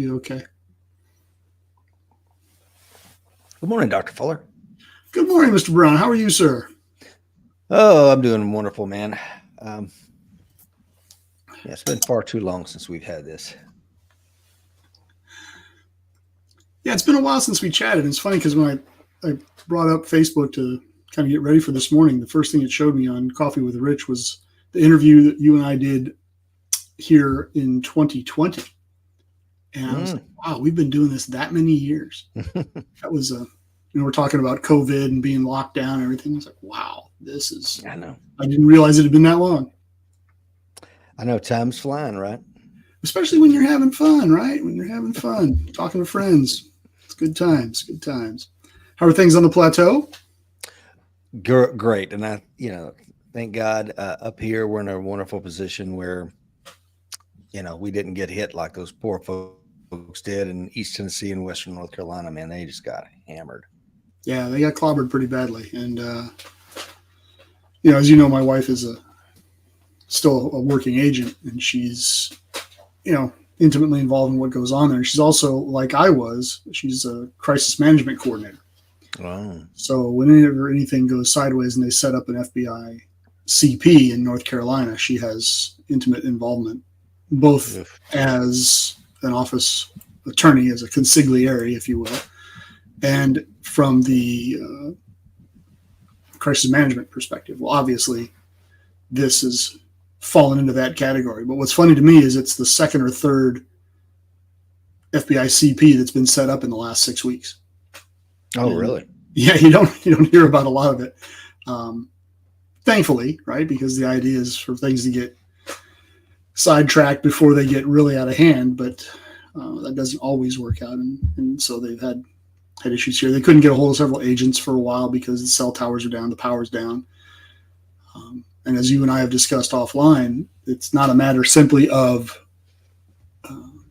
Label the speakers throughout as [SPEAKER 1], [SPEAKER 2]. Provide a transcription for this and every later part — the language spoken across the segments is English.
[SPEAKER 1] be okay.
[SPEAKER 2] Good morning, Dr. Fuller.
[SPEAKER 1] Good morning, Mr. Brown. How are you, sir?
[SPEAKER 2] Oh, I'm doing wonderful, man. Yeah, it's been far too long since we've had this.
[SPEAKER 1] Yeah, it's been a while since we chatted. It's funny because when I brought up Facebook to kind of get ready for this morning, the first thing it showed me on Coffee with Rich was the interview that you and I did here in 2020. And I was like, wow, we've been doing this that many years. That was we're talking about COVID and being locked down and everything. I was like, wow, this is,
[SPEAKER 2] I know.
[SPEAKER 1] I didn't realize it had been that long.
[SPEAKER 2] I know time's flying, right?
[SPEAKER 1] Especially when you're having fun, right? When you're having fun, talking to friends. It's good times, good times. How are things on the plateau?
[SPEAKER 2] Great. And thank God up here, we're in a wonderful position where, we didn't get hit like those poor folks did in East Tennessee and Western North Carolina. Man, they just got hammered.
[SPEAKER 1] Yeah, they got clobbered pretty badly. And, as you know, my wife is still a working agent, and she's, intimately involved in what goes on there. She's also, like I was, she's a crisis management coordinator.
[SPEAKER 2] Wow.
[SPEAKER 1] So whenever anything goes sideways and they set up an FBI CP in North Carolina, she has intimate involvement, both as an office attorney, as a consigliere, if you will, and from the crisis management perspective. Well, obviously, this has fallen into that category. But what's funny to me is it's the second or third FBI CP that's been set up in the last 6 weeks.
[SPEAKER 2] Oh, really?
[SPEAKER 1] Yeah, you don't hear about a lot of it. Thankfully, right? Because the idea is for things to get sidetracked before they get really out of hand, but that doesn't always work out, and so they've had issues here. They couldn't get a hold of several agents for a while because the cell towers are down, the power's down. And as you and I have discussed offline, it's not a matter simply of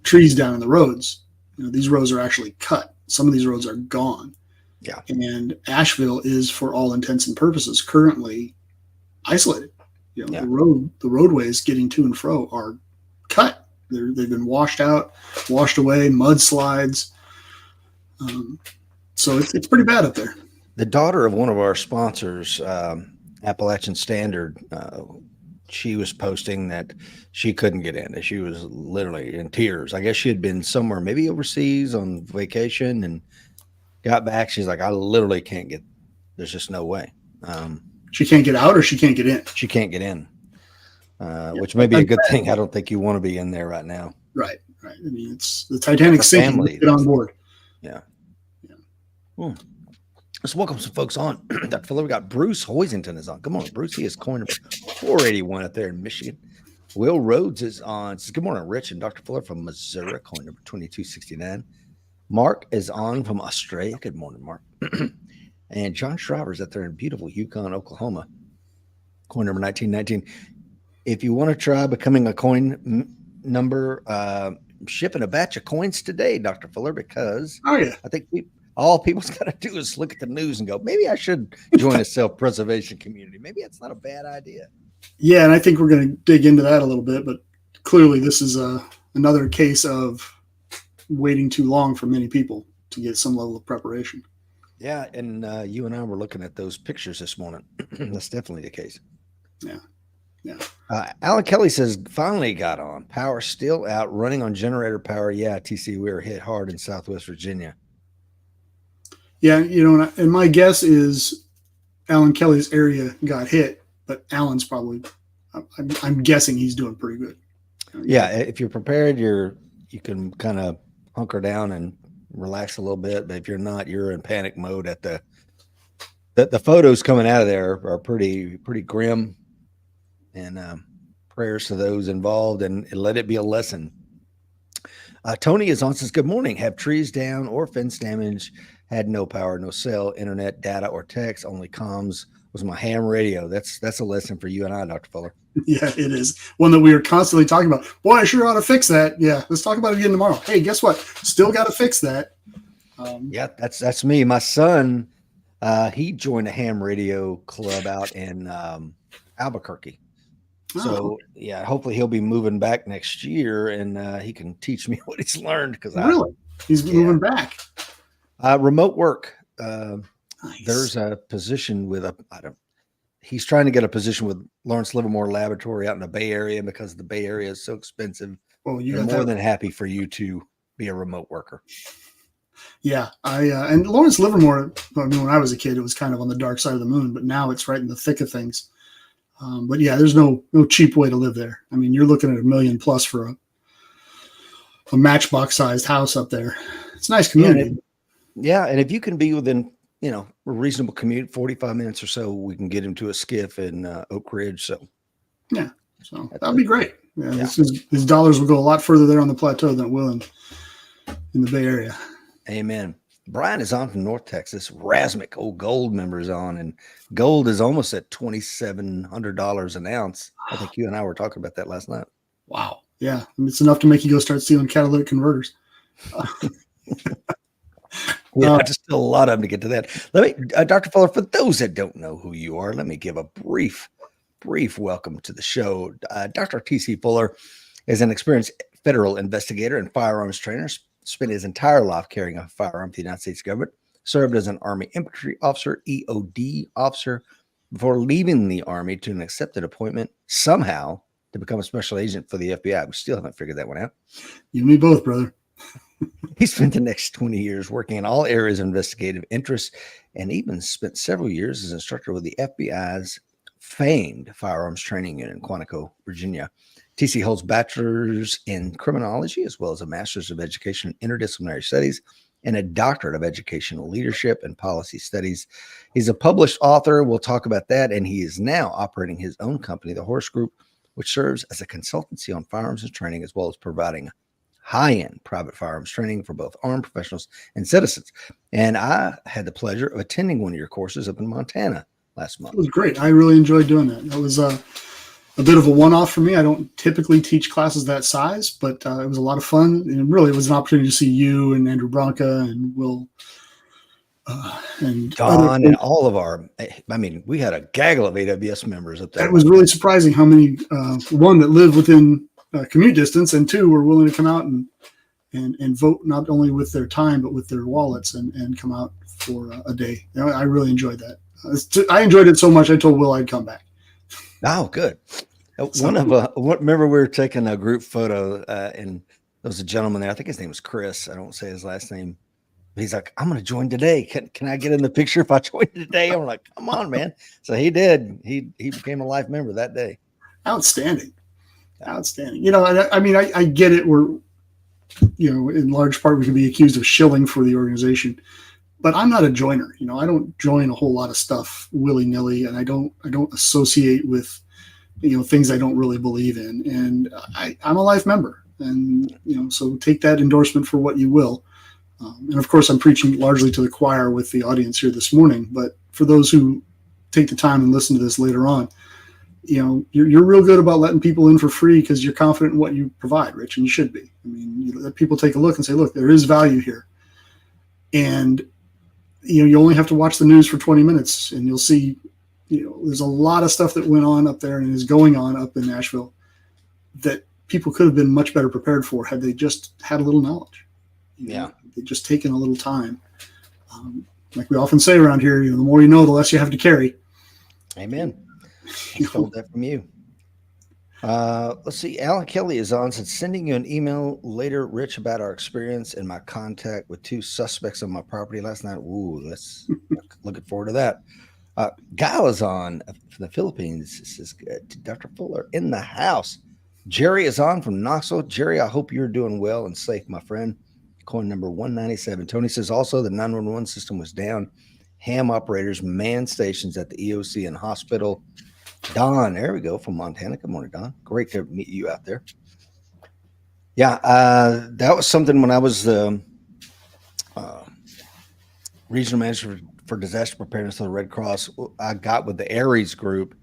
[SPEAKER 1] trees down in the roads. These roads are actually cut. Some of these roads are gone.
[SPEAKER 2] Yeah.
[SPEAKER 1] And Asheville is, for all intents and purposes, currently isolated. The roadways getting to and fro are cut. They've been washed out, washed away, mudslides. So it's pretty bad up there.
[SPEAKER 2] The daughter of one of our sponsors, Appalachian Standard, she was posting that she couldn't get in. She was literally in tears. I guess she had been somewhere, maybe overseas on vacation, and got back. She's like, I literally can't get. There's just no way.
[SPEAKER 1] She can't get out, or she can't get in.
[SPEAKER 2] She can't get in, which may be a good thing. I don't think you want to be in there right now.
[SPEAKER 1] Right. I mean, it's the Titanic sinking. Get on board.
[SPEAKER 2] Yeah. Let's welcome some folks on. Dr. Fuller, we got Bruce Hoisington is on. Come on, Bruce. He is coin number 481 up there in Michigan. Will Rhodes is on. Says, good morning, Rich and Dr. Fuller from Missouri, coin number 2269. Mark is on from Australia. Good morning, Mark. And John Shriver's up there in beautiful Yukon, Oklahoma, coin number 1919. If you want to try becoming a coin number, I'm shipping a batch of coins today, Dr. Fuller, because I think all people's got to do is look at the news and go, maybe I should join a self-preservation community. Maybe it's not a bad idea.
[SPEAKER 1] Yeah, and I think we're going to dig into that a little bit, but clearly this is another case of waiting too long for many people to get some level of preparation.
[SPEAKER 2] Yeah, and you and I were looking at those pictures this morning. That's definitely the case.
[SPEAKER 1] Yeah.
[SPEAKER 2] Alan Kelly says, finally got on. Power still out, running on generator power. Yeah, TC, we were hit hard in Southwest Virginia.
[SPEAKER 1] Yeah, and my guess is Alan Kelly's area got hit, but Alan's probably, I'm guessing he's doing pretty good.
[SPEAKER 2] Yeah, if you're prepared, you can kind of hunker down and relax a little bit. But if you're not, you're in panic mode. The photos coming out of there are pretty grim. And prayers to those involved, and let it be a lesson. Tony is on, says, good morning. Have trees down or fence damage. Had no power, no cell, internet, data, or text. Only comms was my ham radio. That's a lesson for you and I, Dr. Fuller.
[SPEAKER 1] Yeah, it is. One that we are constantly talking about. Boy, I sure ought to fix that. Yeah, let's talk about it again tomorrow. Hey, guess what? Still got to fix that.
[SPEAKER 2] Yeah, that's me. My son, he joined a ham radio club out in Albuquerque.
[SPEAKER 1] Oh,
[SPEAKER 2] So yeah, hopefully he'll be moving back next year, and he can teach me what he's learned because
[SPEAKER 1] really? He's
[SPEAKER 2] yeah,
[SPEAKER 1] moving back.
[SPEAKER 2] remote work.
[SPEAKER 1] Nice.
[SPEAKER 2] There's a position with a I don't. He's trying to get a position with Lawrence Livermore Laboratory out in the Bay Area, and because the Bay Area is so expensive,
[SPEAKER 1] Oh, you
[SPEAKER 2] they're
[SPEAKER 1] got
[SPEAKER 2] more
[SPEAKER 1] that.
[SPEAKER 2] than happy for you to be a remote worker.
[SPEAKER 1] Yeah, I and Lawrence Livermore. I mean, when I was a kid, it was kind of on the dark side of the moon, but now it's right in the thick of things. But yeah, there's no cheap way to live there. I mean, you're looking at $1 million plus for a matchbox sized house up there. It's a nice
[SPEAKER 2] Yeah,
[SPEAKER 1] community.
[SPEAKER 2] and if you can be within a reasonable commute, 45 minutes or so, we can get him to a skiff in Oak Ridge. So
[SPEAKER 1] Yeah, so
[SPEAKER 2] that's
[SPEAKER 1] that'd be great. Yeah,
[SPEAKER 2] yeah.
[SPEAKER 1] his dollars will go a lot further there on the plateau than it will in the Bay Area.
[SPEAKER 2] Amen. Brian is on from North Texas. Rasmic, old gold member, is on, and gold is almost at $2,700 an ounce. I think you and I were talking about that last night.
[SPEAKER 1] Wow. Yeah, it's enough to make you go start stealing catalytic converters.
[SPEAKER 2] We have to steal a lot of them to get to that. Let me, Dr. Fuller, for those that don't know who you are, let me give a brief welcome to the show. Dr. T.C. Fuller is an experienced federal investigator and firearms trainer. Spent his entire life carrying a firearm for the United States government. Served as an Army Infantry officer, EOD officer, before leaving the Army to an accepted appointment somehow to become a special agent for the FBI. We still haven't figured that one out.
[SPEAKER 1] You and me both, brother.
[SPEAKER 2] He spent the next 20 years working in all areas of investigative interest and even spent several years as instructor with the FBI's famed firearms training unit in Quantico, Virginia. TC holds bachelor's in criminology as well as a master's of education in interdisciplinary studies and a doctorate of educational leadership and policy studies. He's a published author. We'll talk about that. And he is now operating his own company, the Horse Group, which serves as a consultancy on firearms and training, as well as providing high-end private firearms training for both armed professionals and citizens. And I had the pleasure of attending one of your courses up in Montana last month.
[SPEAKER 1] It was great. I really enjoyed doing that. It was a bit of a one-off for me. I don't typically teach classes that size, but it was a lot of fun. And really, it was an opportunity to see you and Andrew Bronca and Will and
[SPEAKER 2] Don and all of our, I mean, we had a gaggle of AWS members up there.
[SPEAKER 1] It was really surprising how many, one, that lived within commute distance, and two, were willing to come out and vote not only with their time, but with their wallets and come out for a day. I really enjoyed that. I enjoyed it so much, I told Will I'd come back.
[SPEAKER 2] Oh, good. Remember we were taking a group photo and there was a gentleman there. I think his name was Chris. I don't say his last name. He's like, I'm going to join today. Can I get in the picture if I join today? I'm like, come on, man. So he did. He became a life member that day.
[SPEAKER 1] Outstanding. I mean, I get it. We're, in large part, we can be accused of shilling for the organization, but I'm not a joiner. I don't join a whole lot of stuff willy nilly, and I don't associate with, things I don't really believe in. And I'm a life member, and so take that endorsement for what you will. And of course, I'm preaching largely to the choir with the audience here this morning. But for those who take the time and listen to this later on, you're real good about letting people in for free because you're confident in what you provide, Rich, and you should be. I mean, you let people take a look and say, look, there is value here. And, you only have to watch the news for 20 minutes and you'll see, there's a lot of stuff that went on up there and is going on up in Nashville that people could have been much better prepared for had they just had a little knowledge.
[SPEAKER 2] Yeah.
[SPEAKER 1] They've just taken a little time. Like we often say around here, the more you know, the less you have to carry.
[SPEAKER 2] Amen. I stole that from you. Let's see. Alan Kelly is on. Said sending you an email later, Rich, about our experience and my contact with 2 suspects on my property last night. Ooh, let's looking forward to that. Guy is on from the Philippines. This is Dr. Fuller in the house. Jerry is on from Knoxville. Jerry, I hope you're doing well and safe, my friend. Coin number 197. Tony says also the 911 system was down. Ham operators manned stations at the EOC and hospital. Don, there we go, from Montana. Good morning, Don. Great to meet you out there. Yeah, that was something when I was the regional manager for disaster preparedness of the Red Cross. I got with the Aries group,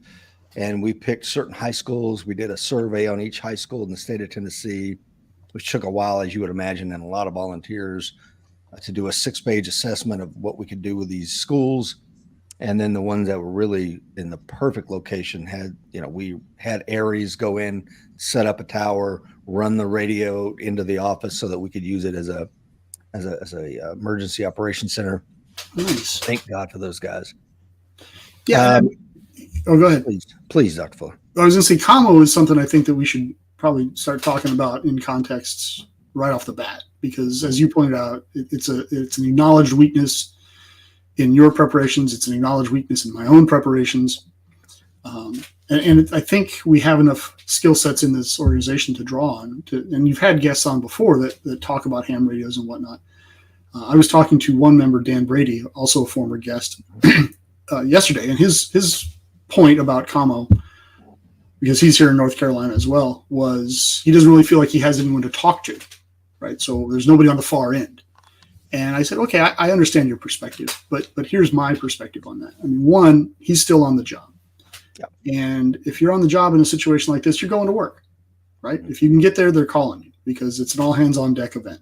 [SPEAKER 2] and we picked certain high schools. We did a survey on each high school in the state of Tennessee, which took a while, as you would imagine, and a lot of volunteers to do a 6-page assessment of what we could do with these schools. And then the ones that were really in the perfect location had, we had Aries go in, set up a tower, run the radio into the office so that we could use it as a emergency operations center.
[SPEAKER 1] Nice.
[SPEAKER 2] Thank God for those guys.
[SPEAKER 1] Yeah. Go ahead.
[SPEAKER 2] Please, Dr. Fuller.
[SPEAKER 1] I was going to say, commo is something I think that we should probably start talking about in contexts right off the bat, because as you pointed out, it's an acknowledged weakness in your preparations. It's an acknowledged weakness in my own preparations. And I think we have enough skill sets in this organization to draw on. And you've had guests on before that talk about ham radios and whatnot. I was talking to one member, Dan Brady, also a former guest, yesterday, and his point about commo, because he's here in North Carolina as well, was he doesn't really feel like he has anyone to talk to, right? So there's nobody on the far end. And I said, okay, I understand your perspective, but here's my perspective on that. I mean, one, he's still on the job.
[SPEAKER 2] Yep.
[SPEAKER 1] And if you're on the job in a situation like this, you're going to work, right? If you can get there, they're calling you because it's an all hands on deck event.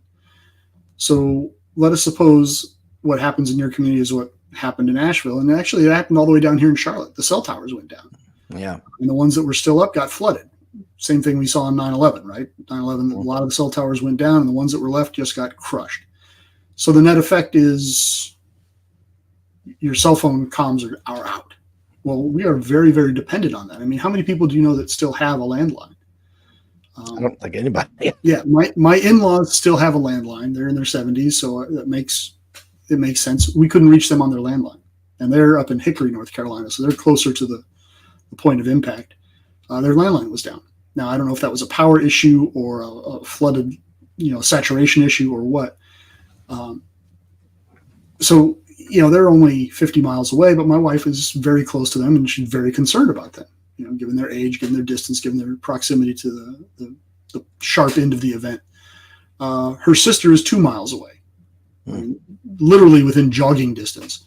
[SPEAKER 1] So let us suppose what happens in your community is what happened in Asheville. And actually it happened all the way down here in Charlotte. The cell towers went down.
[SPEAKER 2] Yeah.
[SPEAKER 1] And the ones that were still up got flooded. Same thing we saw on 9/11, right? 9/11, a lot of the cell towers went down and the ones that were left just got crushed. So the net effect is your cell phone comms are out. Well, we are very, very dependent on that. I mean, how many people do you know that still have a landline?
[SPEAKER 2] I don't think anybody.
[SPEAKER 1] Yeah, my in-laws still have a landline. They're in their 70s, so it makes sense. We couldn't reach them on their landline, and they're up in Hickory, North Carolina, so they're closer to the point of impact. Their landline was down. Now, I don't know if that was a power issue or a flooded, saturation issue or what. So, they're only 50 miles away, but my wife is very close to them, and she's very concerned about them, given their age, given their distance, given their proximity to the sharp end of the event. Her sister is 2 miles away, I mean, literally within jogging distance.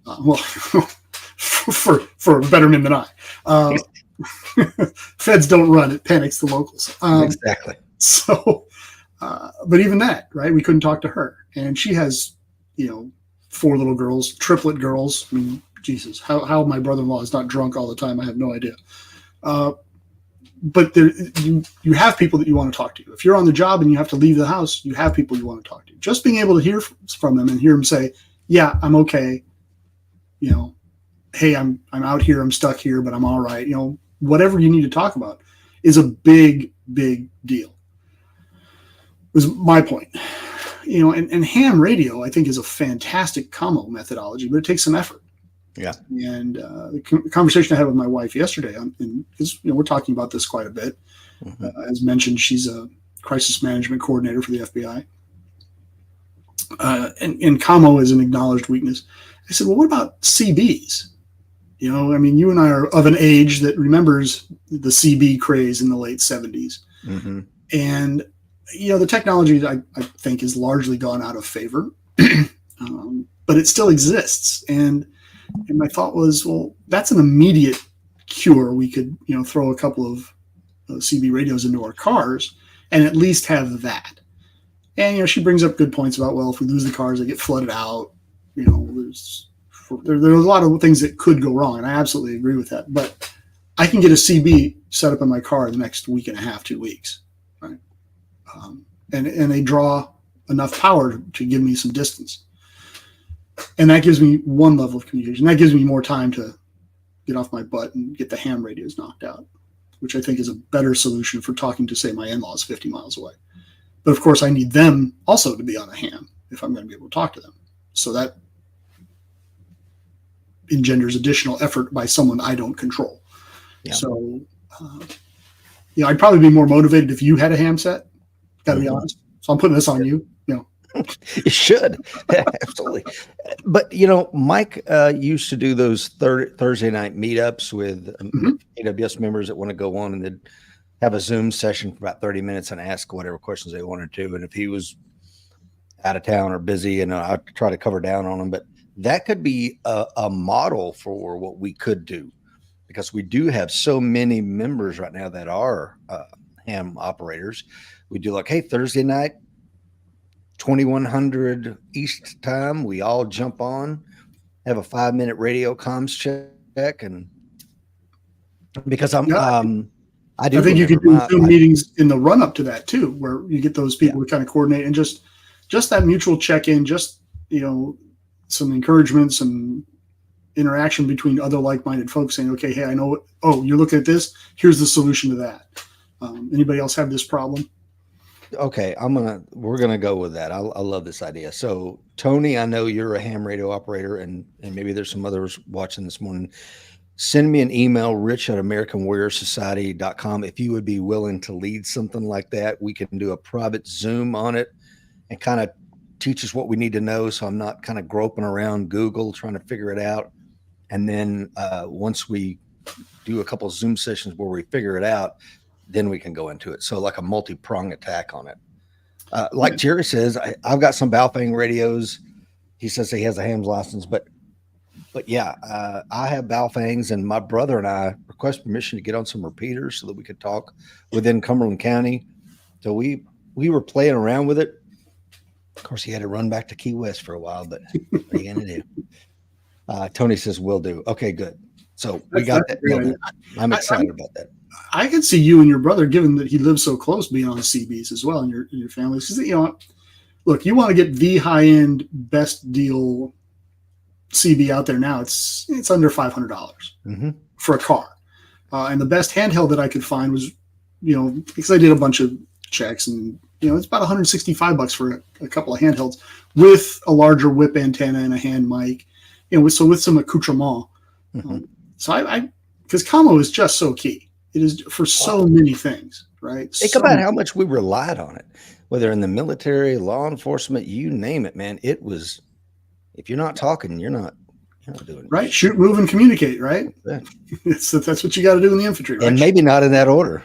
[SPEAKER 1] Well, for betterment than I. Feds don't run, it panics the locals.
[SPEAKER 2] Exactly.
[SPEAKER 1] So, but even that, right? We couldn't talk to her, and she has, 4 little girls, triplet girls. I mean, Jesus, how my brother-in-law is not drunk all the time, I have no idea. But you have people that you want to talk to. If you're on the job and you have to leave the house, you have people you want to talk to. Just being able to hear from them and hear them say, "Yeah, I'm okay," "Hey, I'm out here, I'm stuck here, but I'm all right." Whatever you need to talk about is a big, big deal. Was my point. And ham radio, I think, is a fantastic commo methodology, but it takes some effort.
[SPEAKER 2] Yeah.
[SPEAKER 1] And the conversation I had with my wife yesterday, because we're talking about this quite a bit.
[SPEAKER 2] Mm-hmm.
[SPEAKER 1] As mentioned, she's a crisis management coordinator for the FBI. And commo is an acknowledged weakness. I said, well, what about CBs? You and I are of an age that remembers the CB craze in the late 70s.
[SPEAKER 2] Mm-hmm.
[SPEAKER 1] And the technology, I think, is largely gone out of favor, but it still exists. And my thought was, well, that's an immediate cure. We could, throw a couple of CB radios into our cars and at least have that. And, she brings up good points about, well, if we lose the cars, they get flooded out. There's a lot of things that could go wrong. And I absolutely agree with that. But I can get a CB set up in my car the next week and a half, 2 weeks. Right. And they draw enough power to give me some distance. And that gives me one level of communication. That gives me more time to get off my butt and get the ham radios knocked out, which I think is a better solution for talking to, say, my in-laws 50 miles away. But of course, I need them also to be on a ham if I'm going to be able to talk to them. So that engenders additional effort by someone I don't control. Yeah. So, I'd probably be more motivated if you had a ham set. Got to be honest. So I'm putting this on you.
[SPEAKER 2] You should. Absolutely. But, Mike used to do those Thursday night meetups with AWS members that want to go on and then have a Zoom session for about 30 minutes and ask whatever questions they wanted to. And if he was out of town or busy, I'd try to cover down on him. But that could be a model for what we could do, because we do have so many members right now that are ham operators. We do hey, Thursday night, 2100 East time, we all jump on. have a 5-minute radio comms check, and because I'm
[SPEAKER 1] Yeah,
[SPEAKER 2] I do
[SPEAKER 1] I think you
[SPEAKER 2] remember
[SPEAKER 1] could do Zoom meetings in the run up to that too, where you get those people to kind of coordinate and just that mutual check in, just some encouragement, some interaction between other like minded folks, saying, okay, hey, I know. Oh, you're looking at this. Here's the solution to that. Anybody else have this problem?
[SPEAKER 2] Okay, we're gonna go with that. I love this idea. So Tony, I know you're a ham radio operator, and maybe there's some others watching this morning. Send me an email, rich@americanwarriorsociety.com, if you would be willing to lead something like that. We can do a private Zoom on it and kind of teach us what we need to know, so I'm not kind of groping around Google trying to figure it out. And then once we do a couple of Zoom sessions where we figure it out, then we can go into it. So like a multi-prong attack on it. Like Jerry says, I've got some Baofeng radios. He says he has a ham's license, but yeah, I have Baofengs, and my brother and I request permission to get on some repeaters so that we could talk within Cumberland County. So we were playing around with it. Of course, he had to run back to Key West for a while, but what are you going to do? Tony says, will do. Okay, good. So we got that. I'm excited about that.
[SPEAKER 1] I can see you and your brother, given that he lives so close, being on CBs as well in your family. Because, look, you want to get the high end, best deal CB out there now. It's under $500 for a car, and the best handheld that I could find was, because I did a bunch of checks, and it's about $165 for a couple of handhelds with a larger whip antenna and a hand mic, so with some accoutrement. So I because commo is just so key. It is for so many things, right?
[SPEAKER 2] Think about how much we relied on it, whether in the military, law enforcement, you name it, man. It was, if you're not talking, you're not doing it.
[SPEAKER 1] Right. Shoot, move, and communicate, right? Yeah. That's what you got to do in the infantry, right?
[SPEAKER 2] And maybe not in that order.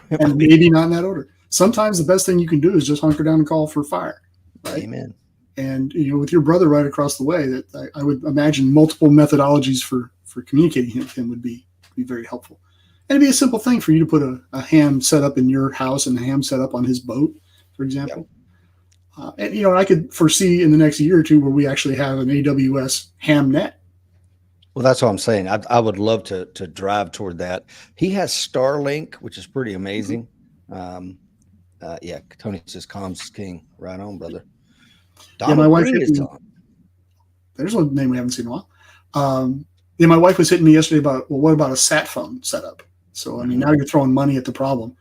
[SPEAKER 1] Sometimes the best thing you can do is just hunker down and call for fire. Right?
[SPEAKER 2] Amen.
[SPEAKER 1] And, with your brother right across the way, that I would imagine multiple methodologies for communicating with him would be very helpful. And it'd be a simple thing for you to put a ham set up in your house and a ham set up on his boat, for example. Yep. And, I could foresee in the next year or two where we actually have an AWS ham net.
[SPEAKER 2] Well, that's what I'm saying. I would love to drive toward that. He has Starlink, which is pretty amazing. Tony says comms is king. Right on, brother.
[SPEAKER 1] My wife is on. There's a name we haven't seen in a while. My wife was hitting me yesterday about, what about a sat phone setup? So, now you're throwing money at the problem.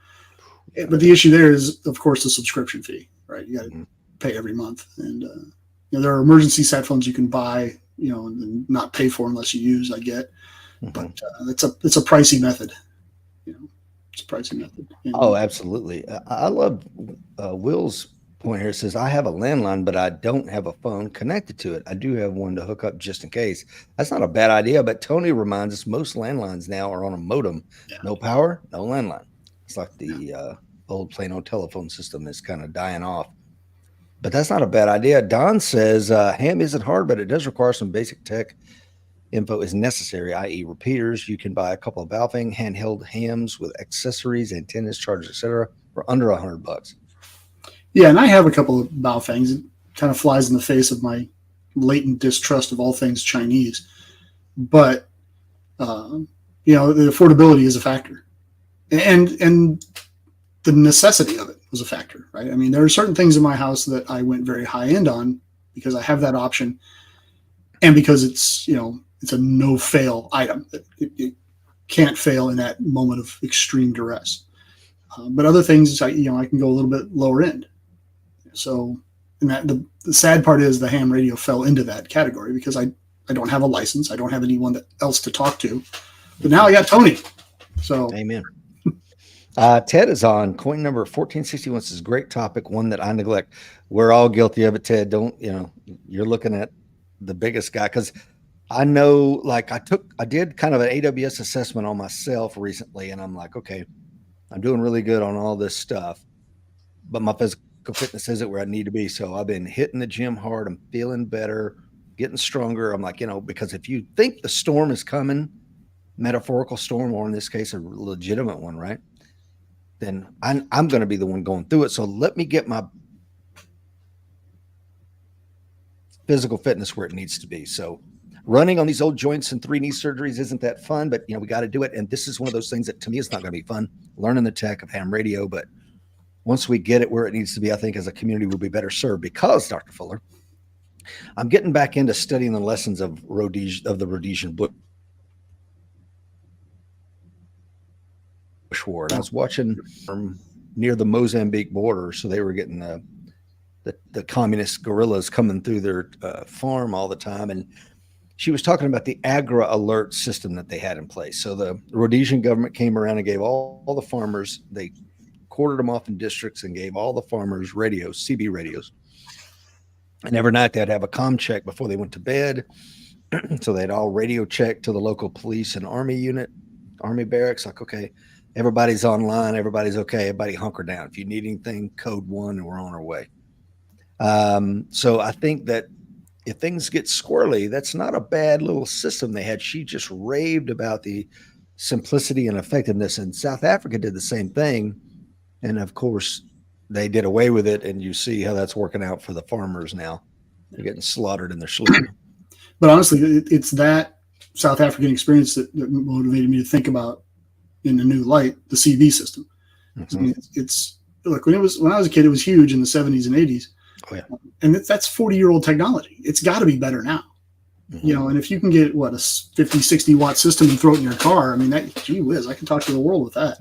[SPEAKER 1] But the issue there is, of course, the subscription fee, right? You got to pay every month. And, there are emergency sat phones you can buy, and not pay for unless you use, I get. But it's a pricey method. It's a pricey method. And,
[SPEAKER 2] absolutely. I love Will's point here. It says, I have a landline, but I don't have a phone connected to it. I do have one to hook up just in case. That's not a bad idea, but Tony reminds us most landlines now are on a modem. Yeah. No power, no landline. It's like the old plain old telephone system is kind of dying off. But that's not a bad idea. Don says, ham isn't hard, but it does require some basic tech info is necessary, i.e. repeaters. You can buy a couple of Baofeng handheld hams with accessories, antennas, chargers, etc. for under $100.
[SPEAKER 1] Yeah, and I have a couple of Baofengs. It kind of flies in the face of my latent distrust of all things Chinese. But, the affordability is a factor. And the necessity of it was a factor, right? There are certain things in my house that I went very high end on because I have that option. And because it's a no-fail item. It can't fail in that moment of extreme duress. But other things, I can go a little bit lower end. So, and that the sad part is the ham radio fell into that category because I don't have a license. I don't have anyone else to talk to. But now I got Tony. So,
[SPEAKER 2] amen. Ted is on. Coin number 1461 says, great topic, one that I neglect. We're all guilty of it, Ted. You're looking at the biggest guy because I know, like I did kind of an AWS assessment on myself recently, and I'm like, okay, I'm doing really good on all this stuff, but my physical fitness isn't where I need to be. So I've been hitting the gym hard. I'm feeling better, getting stronger. I'm like, because if you think the storm is coming, metaphorical storm, or in this case, a legitimate one, right? Then I'm going to be the one going through it. So let me get my physical fitness where it needs to be. So running on these old joints and 3 knee surgeries isn't that fun, but we got to do it. And this is one of those things that to me, it's not going to be fun learning the tech of ham radio. But once we get it where it needs to be, I think as a community we'll be better served, because Dr. Fuller, I'm getting back into studying the lessons of the Rhodesian bush war. And I was watching near the Mozambique border. So they were getting the communist guerrillas coming through their farm all the time. And she was talking about the Agra alert system that they had in place. So the Rhodesian government came around and gave all the farmers, they quartered them off in districts and gave all the farmers radios, CB radios. And every night they'd have a comm check before they went to bed. So they'd all radio check to the local police and army unit, army barracks. Like, okay, everybody's online. Everybody's okay. Everybody hunker down. If you need anything, code 1 and we're on our way. So I think that if things get squirrely, that's not a bad little system they had. She just raved about the simplicity and effectiveness. And South Africa did the same thing. And of course, they did away with it. And you see how that's working out for the farmers now. They're getting slaughtered in their sleep.
[SPEAKER 1] But honestly, it's that South African experience that motivated me to think about, in a new light, the CB system. Mm-hmm. I mean, it's look, when I was a kid, it was huge in the 70s and 80s.
[SPEAKER 2] Oh, yeah.
[SPEAKER 1] And that's 40-year-old technology. It's got to be better now.
[SPEAKER 2] Mm-hmm.
[SPEAKER 1] And if you can get a 50, 60 watt system and throw it in your car, I mean, that, gee whiz, I can talk to the world with that.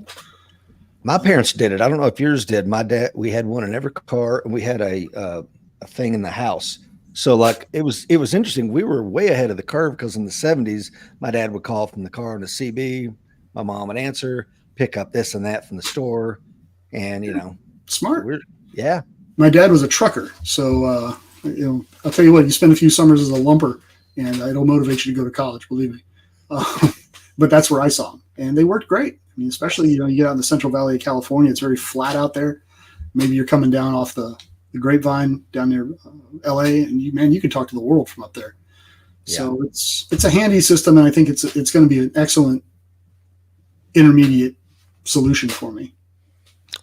[SPEAKER 2] My parents did it. I don't know if yours did. My dad, we had one in every car, and we had a thing in the house. So like it was interesting. We were way ahead of the curve, because in the 70s, my dad would call from the car on the CB. My mom would answer, pick up this and that from the store. And,
[SPEAKER 1] smart.
[SPEAKER 2] Yeah.
[SPEAKER 1] My dad was a trucker. So, I'll tell you what, you spend a few summers as a lumper and it'll motivate you to go to college, believe me. But that's where I saw them, and they worked great. I mean, especially, you get out in the Central Valley of California, it's very flat out there. Maybe you're coming down off the Grapevine down near LA, and you can talk to the world from up there. Yeah. So it's a handy system. And I think it's going to be an excellent intermediate solution for me.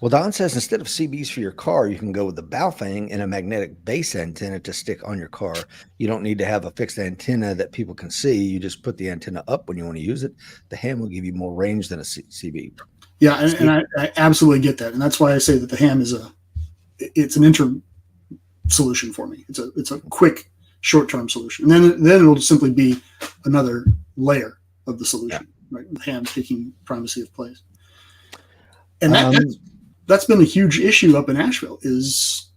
[SPEAKER 2] Well, Don says instead of CBs for your car, you can go with the Baofeng and a magnetic base antenna to stick on your car. You don't need to have a fixed antenna that people can see. You just put the antenna up when you want to use it. The ham will give you more range than a CB.
[SPEAKER 1] Yeah, and I absolutely get that, and that's why I say that the ham is it's an interim solution for me. It's a quick short-term solution, and then it'll simply be another layer of the solution, right? The ham taking primacy of place, and that's been a huge issue up in Asheville. Is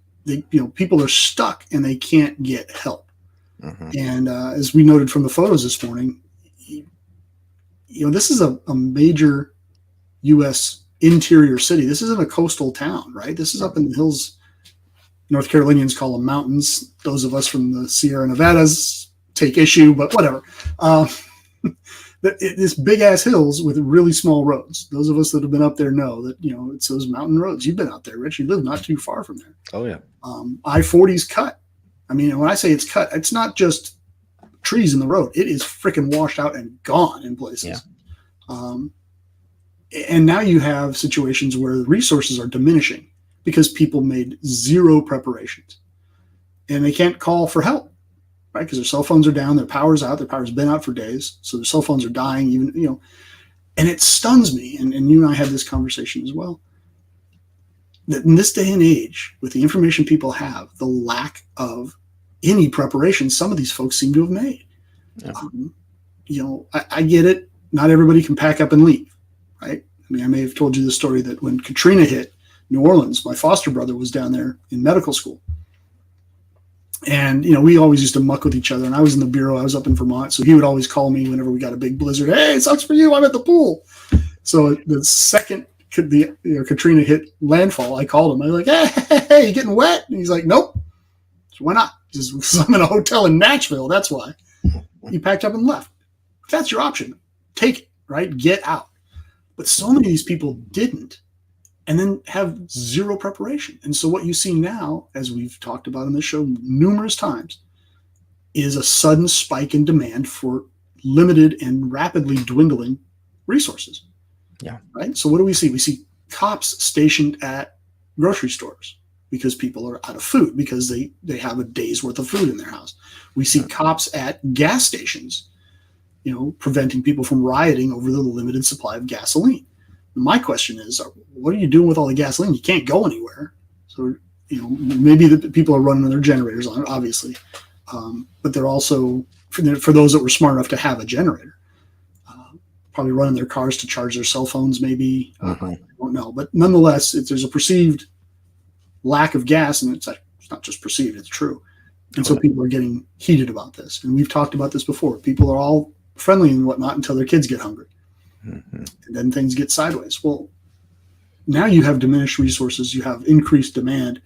[SPEAKER 1] people are stuck and they can't get help. Mm-hmm. And as we noted from the photos this morning, this is a major U.S. interior city. This isn't a coastal town, right? This is up in the hills. North Carolinians call them mountains. Those of us from the Sierra Nevadas take issue, but whatever. This big ass hills with really small roads. Those of us that have been up there know that, it's those mountain roads. You've been out there, Rich. You live not too far from there.
[SPEAKER 2] Oh, yeah.
[SPEAKER 1] I-40's cut. I mean, when I say it's cut, it's not just trees in the road. It is freaking washed out and gone in places. Yeah. And now you have situations where the resources are diminishing because people made zero preparations. And they can't call for help. Right, because their cell phones are down, their power's out, their power's been out for days, so their cell phones are dying, and it stuns me, and you and I had this conversation as well, that in this day and age, with the information people have, the lack of any preparation some of these folks seem to have made. Yeah. I get it. Not everybody can pack up and leave, right? I mean, I may have told you the story that when Katrina hit New Orleans, my foster brother was down there in medical school. And, we always used to muck with each other. And I was in the bureau. I was up in Vermont. So he would always call me whenever we got a big blizzard. Hey, it sucks for you. I'm at the pool. So the second Katrina hit landfall, I called him. I was like, hey, you getting wet? And he's like, nope. So why not? Just I'm in a hotel in Nashville. That's why. He packed up and left. If that's your option, take it, right? Get out. But so many of these people didn't. And then have zero preparation. And so what you see now, as we've talked about on this show numerous times, is a sudden spike in demand for limited and rapidly dwindling resources.
[SPEAKER 2] Yeah.
[SPEAKER 1] Right. So what do we see? We see cops stationed at grocery stores, because people are out of food, because they have a day's worth of food in their house. We see cops at gas stations, preventing people from rioting over the limited supply of gasoline. My question is, what are you doing with all the gasoline? You can't go anywhere. So, maybe the people are running their generators on it, obviously. But they're also, for those that were smart enough to have a generator, probably running their cars to charge their cell phones, maybe. I don't know. But nonetheless, there's a perceived lack of gas, and it's not just perceived, it's true. And so people are getting heated about this. And we've talked about this before. People are all friendly and whatnot until their kids get hungry. And then things get sideways. Well, now you have diminished resources, you have increased demand,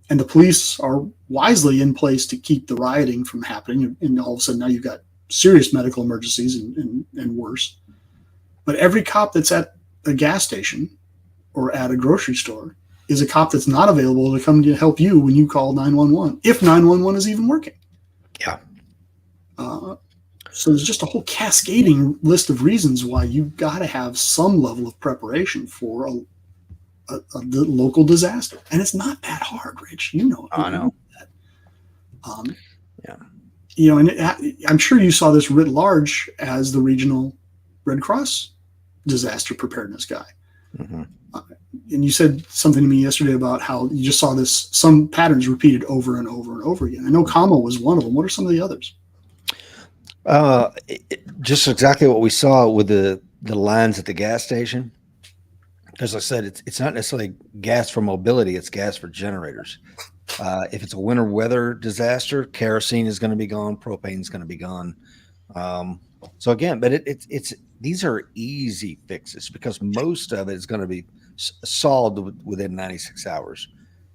[SPEAKER 1] and the police are wisely in place to keep the rioting from happening. And all of a sudden now you've got serious medical emergencies and worse. But every cop that's at a gas station or at a grocery store is a cop that's not available to come to help you when you call 911, if 911 is even working.
[SPEAKER 2] Yeah.
[SPEAKER 1] So there's just a whole cascading list of reasons why you've got to have some level of preparation for a local disaster. And it's not that hard, Rich.
[SPEAKER 2] I know.
[SPEAKER 1] Yeah. And I'm sure you saw this writ large as the regional Red Cross disaster preparedness guy. And you said something to me yesterday about how you just saw some patterns repeated over and over and over again. I know Como was one of them. What are some of the others?
[SPEAKER 2] Just exactly what we saw with the lines at the gas station. As I said, it's not necessarily gas for mobility; it's gas for generators. If it's a winter weather disaster, kerosene is going to be gone, propane is going to be gone. So again, but it's these are easy fixes because most of it is going to be solved within 96 hours.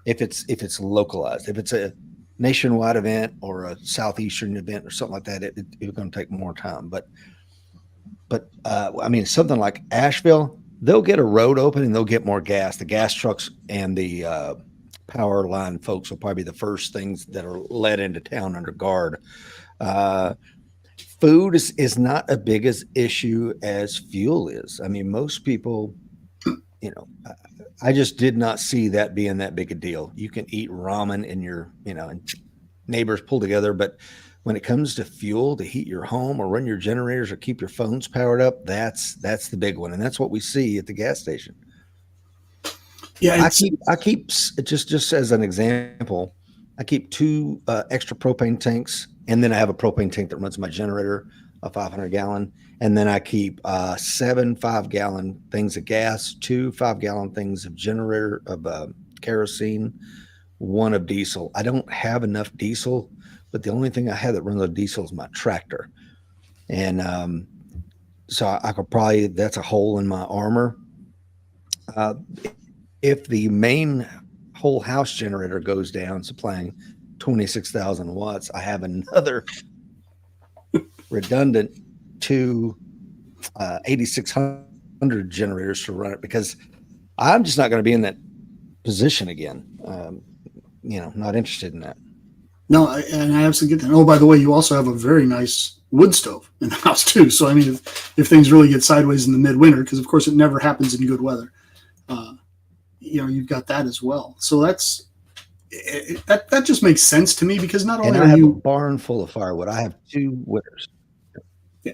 [SPEAKER 2] If it's localized, if it's a nationwide event or a southeastern event or something like that, it's going to take more time. But I mean, something like Asheville, they'll get a road open and they'll get more gas. The gas trucks and the power line folks will probably be the first things that are led into town under guard. Food is not a big as issue as fuel is. I mean, most people, I just did not see that being that big a deal. You can eat ramen and and neighbors pull together, but when it comes to fuel to heat your home or run your generators or keep your phones powered up, that's the big one, and that's what we see at the gas station. Yeah, I keep just as an example, I keep 2 extra propane tanks, and then I have a propane tank that runs my generator, a 500-gallon, and then I keep 7 5-gallon things of gas, 2 5-gallon things of generator of kerosene, 1 of diesel. I don't have enough diesel, but the only thing I have that runs on diesel is my tractor, and so I could probably, that's a hole in my armor. If the main whole house generator goes down, supplying 26,000 watts, I have another redundant 2 8600 generators to run it, because I'm just not going to be in that position again. Not interested in that.
[SPEAKER 1] No, and I absolutely get that. Oh, by the way, you also have a very nice wood stove in the house too. So I mean, if things really get sideways in the midwinter, because of course it never happens in good weather, you've got that as well. So that just makes sense to me, because not only
[SPEAKER 2] I have a barn full of firewood, I have 2 winters.
[SPEAKER 1] Yeah,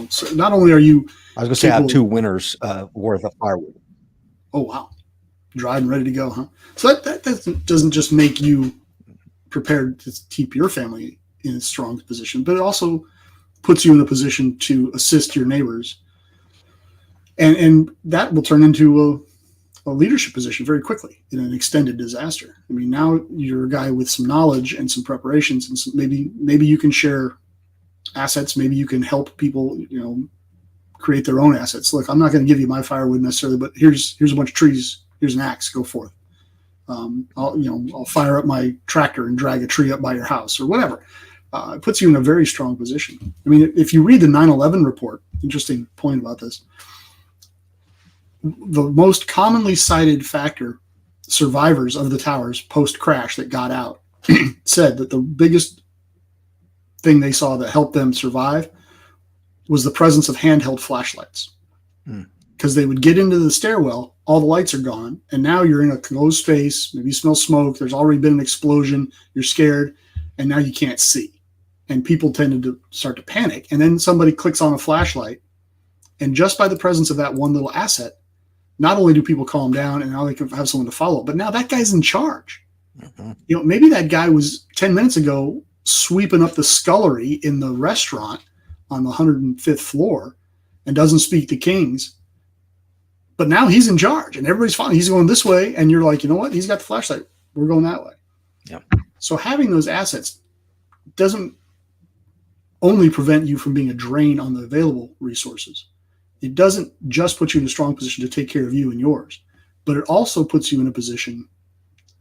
[SPEAKER 1] so not only are you,
[SPEAKER 2] I was going to say I have 2 winters worth of firewood.
[SPEAKER 1] Oh wow, dried and ready to go, huh? So that doesn't just make you prepared to keep your family in a strong position, but it also puts you in a position to assist your neighbors, and that will turn into a leadership position very quickly in an extended disaster. I mean, now you're a guy with some knowledge and some preparations, and maybe you can share assets. Maybe you can help people, create their own assets. Look, I'm not going to give you my firewood necessarily, but here's a bunch of trees. Here's an axe. Go forth. I'll fire up my tractor and drag a tree up by your house or whatever. It puts you in a very strong position. I mean, if you read the 9/11 report, interesting point about this. The most commonly cited factor, survivors of the towers post-crash that got out said that the biggest thing they saw that helped them survive was the presence of handheld flashlights. because they would get into the stairwell, all the lights are gone, and now you're in a closed space, maybe you smell smoke, there's already been an explosion, you're scared, and now you can't see. And people tended to start to panic. And then somebody clicks on a flashlight, and just by the presence of that one little asset, not only do people calm down and now they can have someone to follow, but now that guy's in charge. Maybe that guy was 10 minutes ago sweeping up the scullery in the restaurant on the 105th floor and doesn't speak to Kings. But now he's in charge and everybody's following. He's going this way. And you're like, you know what? He's got the flashlight. We're going that way.
[SPEAKER 2] Yeah.
[SPEAKER 1] So having those assets doesn't only prevent you from being a drain on the available resources. It doesn't just put you in a strong position to take care of you and yours, but it also puts you in a position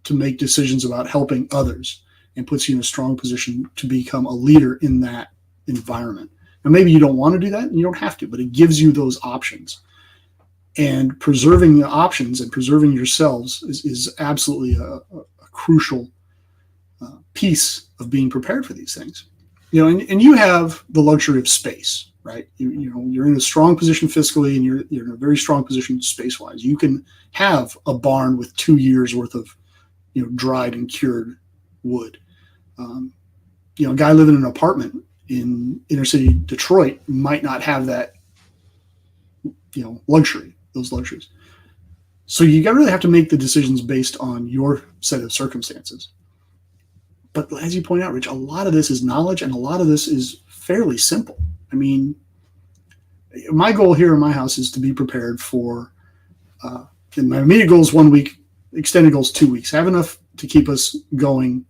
[SPEAKER 1] to make decisions about helping others and puts you in a strong position to become a leader in that environment. Now, maybe you don't want to do that and you don't have to, but it gives you those options. And preserving the options and preserving yourselves is absolutely a crucial piece of being prepared for these things. And you have the luxury of space, right? You're in a strong position fiscally, and you're in a very strong position space-wise. You can have a barn with 2 years worth of dried and cured wood. A guy living in an apartment in inner city Detroit might not have that, luxury, those luxuries. So you really have to make the decisions based on your set of circumstances. But as you point out, Rich, a lot of this is knowledge and a lot of this is fairly simple. I mean, my goal here in my house is to be prepared for, and my immediate goal is 1 week, extended goal is 2 weeks. Have enough to keep us going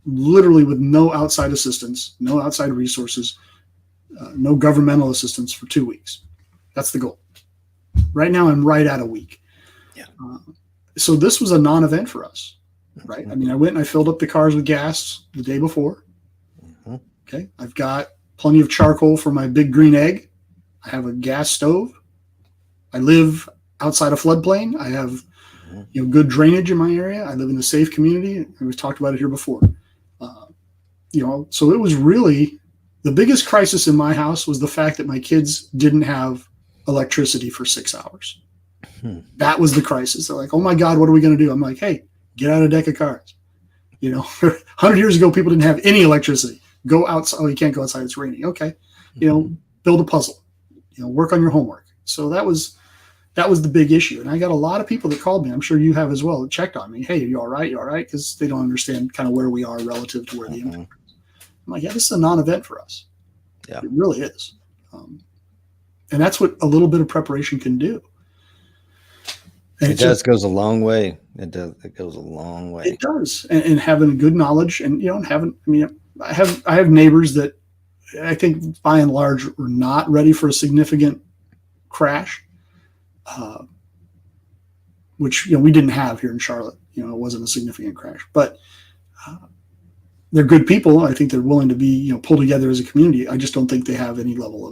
[SPEAKER 1] literally with no outside assistance, no outside resources, no governmental assistance for 2 weeks. That's the goal. Right now, I'm right at a week.
[SPEAKER 2] Yeah.
[SPEAKER 1] So this was a non-event for us. Right. I mean, I went and I filled up the cars with gas the day before. Okay. I've got plenty of charcoal for my big green egg. I have a gas stove. I live outside a floodplain. I have, good drainage in my area. I live in a safe community. We've talked about it here before. So it was really the biggest crisis in my house was the fact that my kids didn't have electricity for 6 hours. That was the crisis. They're like, oh my God, what are we going to do? I'm like, hey, get out a deck of cards. 100 years ago, people didn't have any electricity. Go outside. Oh, you can't go outside. It's raining. Okay. Build a puzzle, work on your homework. So that was the big issue. And I got a lot of people that called me. I'm sure you have as well, that checked on me. Hey, are you all right? You all right? Because they don't understand kind of where we are relative to where the impact is. I'm like, yeah, this is a non-event for us. Yeah, it really is. And that's what a little bit of preparation can do. And
[SPEAKER 2] it goes a long way. It does. It goes a long way.
[SPEAKER 1] It does. And having good knowledge and, I have neighbors that I think by and large were not ready for a significant crash, which, we didn't have here in Charlotte. It wasn't a significant crash, but they're good people. I think they're willing to be, pulled together as a community. I just don't think they have any level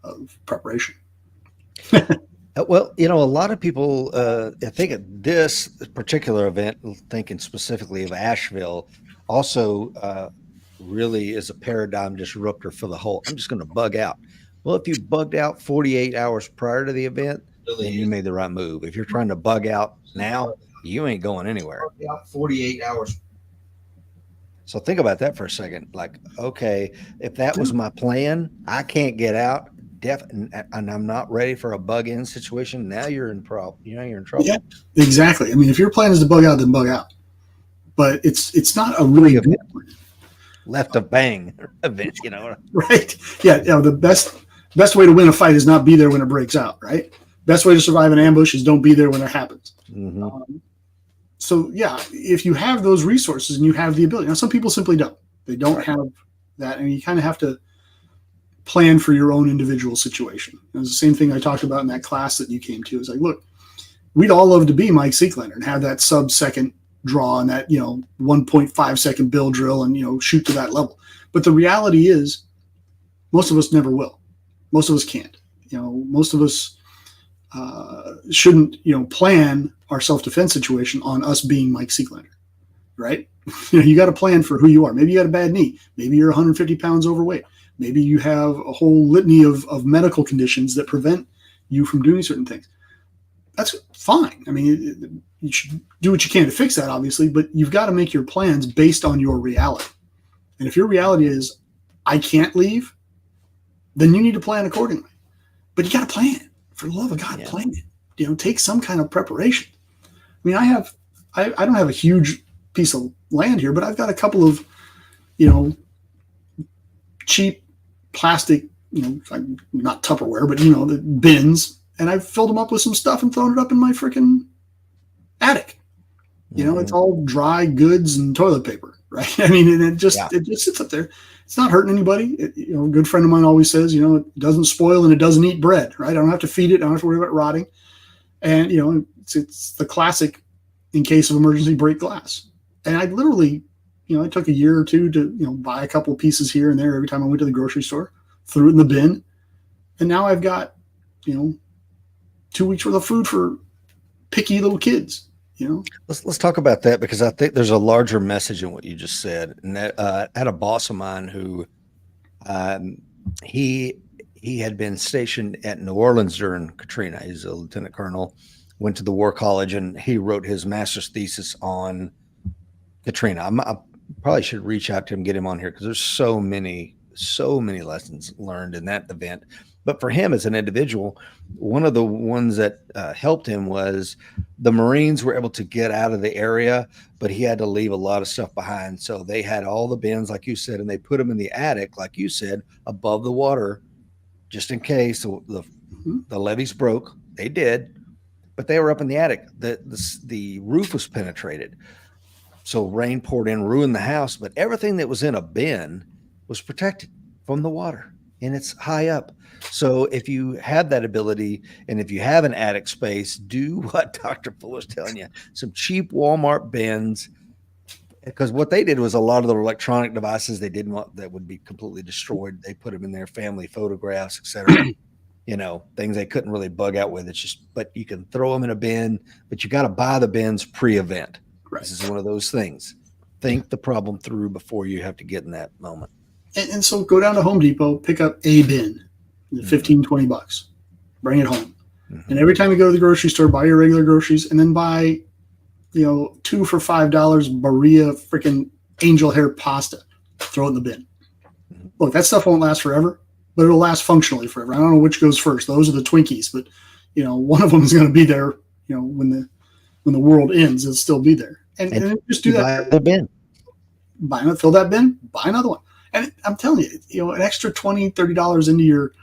[SPEAKER 1] of preparation.
[SPEAKER 2] Well, a lot of people, I think at this particular event, thinking specifically of Asheville, also really is a paradigm disruptor for the whole. I'm just going to bug out. Well, if you bugged out 48 hours prior to the event, then you made the right move. If you're trying to bug out now, you ain't going anywhere.
[SPEAKER 3] 48 hours.
[SPEAKER 2] So think about that for a second. Like, okay, if that was my plan, I can't get out. And I'm not ready for a bug-in situation. Now you're in trouble. You're in trouble.
[SPEAKER 1] Yeah, exactly. I mean, if your plan is to bug out, then bug out. But it's not a really good plan.
[SPEAKER 2] Left a bang event,
[SPEAKER 1] Right. Yeah. The best way to win a fight is not be there when it breaks out. Right. Best way to survive an ambush is don't be there when it happens. So yeah, if you have those resources and you have the ability. Now, some people simply don't. They don't have that, and you kind of have to plan for your own individual situation. It was the same thing I talked about in that class that you came to. It's like, look, we'd all love to be Mike Seeklander and have that sub-second draw and that 1.5 second bill drill and shoot to that level. But the reality is, most of us never will. Most of us can't. Most of us shouldn't plan our self-defense situation on us being Mike Seeklander, right? You got to plan for who you are. Maybe you got a bad knee. Maybe you're 150 pounds overweight. Maybe you have a whole litany of medical conditions that prevent you from doing certain things. That's fine. I mean, you should do what you can to fix that, obviously, but you've got to make your plans based on your reality. And if your reality is, I can't leave, then you need to plan accordingly. But you got to plan. For the love of God, plan it. Take some kind of preparation. I mean, I don't have a huge piece of land here, but I've got a couple of, cheap plastic, not Tupperware, but the bins, and I've filled them up with some stuff and thrown it up in my freaking attic. It's all dry goods and toilet paper, right? I mean, it just sits up there. It's not hurting anybody. A good friend of mine always says, it doesn't spoil and it doesn't eat bread, right? I don't have to feed it. I don't have to worry about rotting. And, it's the classic, in case of emergency, break glass. And I literally, it took a year or two to, buy a couple of pieces here and there every time I went to the grocery store, threw it in the bin. And now I've got, 2 weeks worth of food for picky little kids.
[SPEAKER 2] Let's talk about that, because I think there's a larger message in what you just said. And that I had a boss of mine who he had been stationed at New Orleans during Katrina. He's a lieutenant colonel, went to the War College, and he wrote his master's thesis on Katrina. I probably should reach out to him, get him on here, because there's so many lessons learned in that event. But for him as an individual, one of the ones that helped him was the Marines were able to get out of the area, but he had to leave a lot of stuff behind. So they had all the bins, like you said, and they put them in the attic, like you said, above the water, just in case the levees broke. They did, but they were up in the attic. The roof was penetrated. So rain poured in, ruined the house, but everything that was in a bin was protected from the water, and it's high up. So if you have that ability, and if you have an attic space, do what Dr. Fuller's telling you. Some cheap Walmart bins, because what they did was a lot of the electronic devices they didn't want that would be completely destroyed. They put them in their family photographs, etc. Things they couldn't really bug out with. But you can throw them in a bin, but you got to buy the bins pre-event. Right. This is one of those things. Think the problem through before you have to get in that moment.
[SPEAKER 1] And so go down to Home Depot, pick up a bin, $15-$20, bring it home. Mm-hmm. And every time you go to the grocery store, buy your regular groceries, and then buy, 2 for $5 Berea freaking angel hair pasta. Throw it in the bin. Mm-hmm. Look, that stuff won't last forever, but it'll last functionally forever. I don't know which goes first. Those are the Twinkies, but one of them is going to be there. When the world ends, it'll still be there. And just do that.
[SPEAKER 2] Buy the bin.
[SPEAKER 1] Buy it, fill that bin, buy another one. And I'm telling you, an extra $20, $30 into your,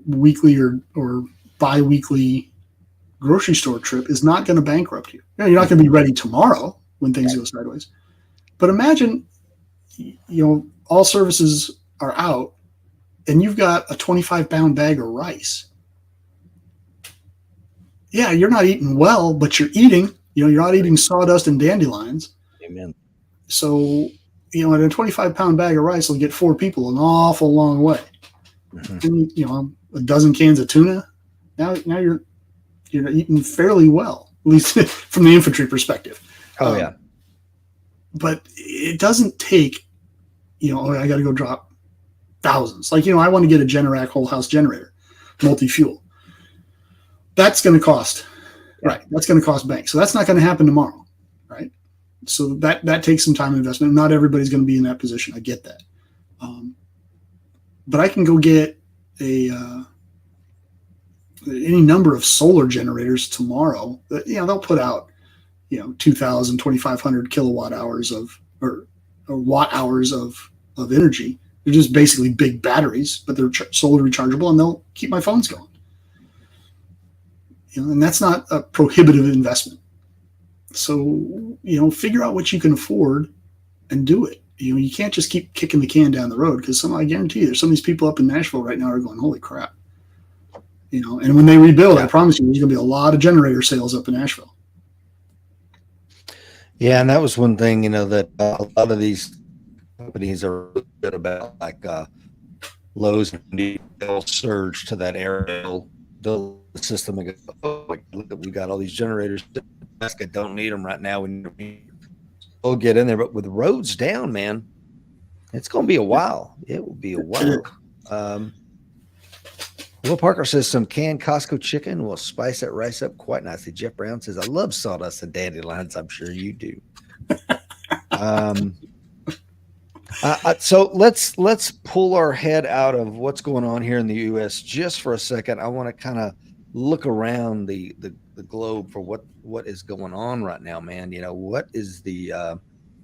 [SPEAKER 1] weekly or bi-weekly grocery store trip is not going to bankrupt you. You're not going to be ready tomorrow when things go sideways. But imagine, all services are out and you've got a 25-pound bag of rice. Yeah, you're not eating well, but you're eating. You're not eating sawdust and dandelions.
[SPEAKER 2] Amen.
[SPEAKER 1] So, a 25-pound bag of rice will get 4 people an awful long way. Mm-hmm. And, a dozen cans of tuna. Now you're eating fairly well, at least from the infantry perspective.
[SPEAKER 2] Oh yeah.
[SPEAKER 1] But it doesn't take, I got to go drop thousands. Like, I want to get a Generac whole house generator, multi-fuel. That's going to cost, right? That's going to cost bank. So that's not going to happen tomorrow, right? So that takes some time and investment. Not everybody's going to be in that position. I get that. But I can go get any number of solar generators tomorrow. They'll put out, 2,000, 2,500 kilowatt hours or watt hours of energy. They're just basically big batteries, but they're solar rechargeable, and they'll keep my phones going. And that's not a prohibitive investment. So, figure out what you can afford and do it. You can't just keep kicking the can down the road, because I guarantee you there's some of these people up in Nashville right now are going, holy crap. And when they rebuild, I promise you, there's going to be a lot of generator sales up in Nashville.
[SPEAKER 2] Yeah, and that was one thing, that a lot of these companies are good about, like Lowe's, they'll surge to that area, they'll the system and go, oh, we got all these generators. I don't need them right now. We'll get in there, but with roads down, man, it's going to be a while. It will be a while. Will Parker says some canned Costco chicken will spice that rice up quite nicely. Jeff Brown says, I love sawdust and dandelions. I'm sure you do. So let's pull our head out of what's going on here in the U.S. just for a second. I want to kind of look around the globe for what is going on right now, man. You know, what is the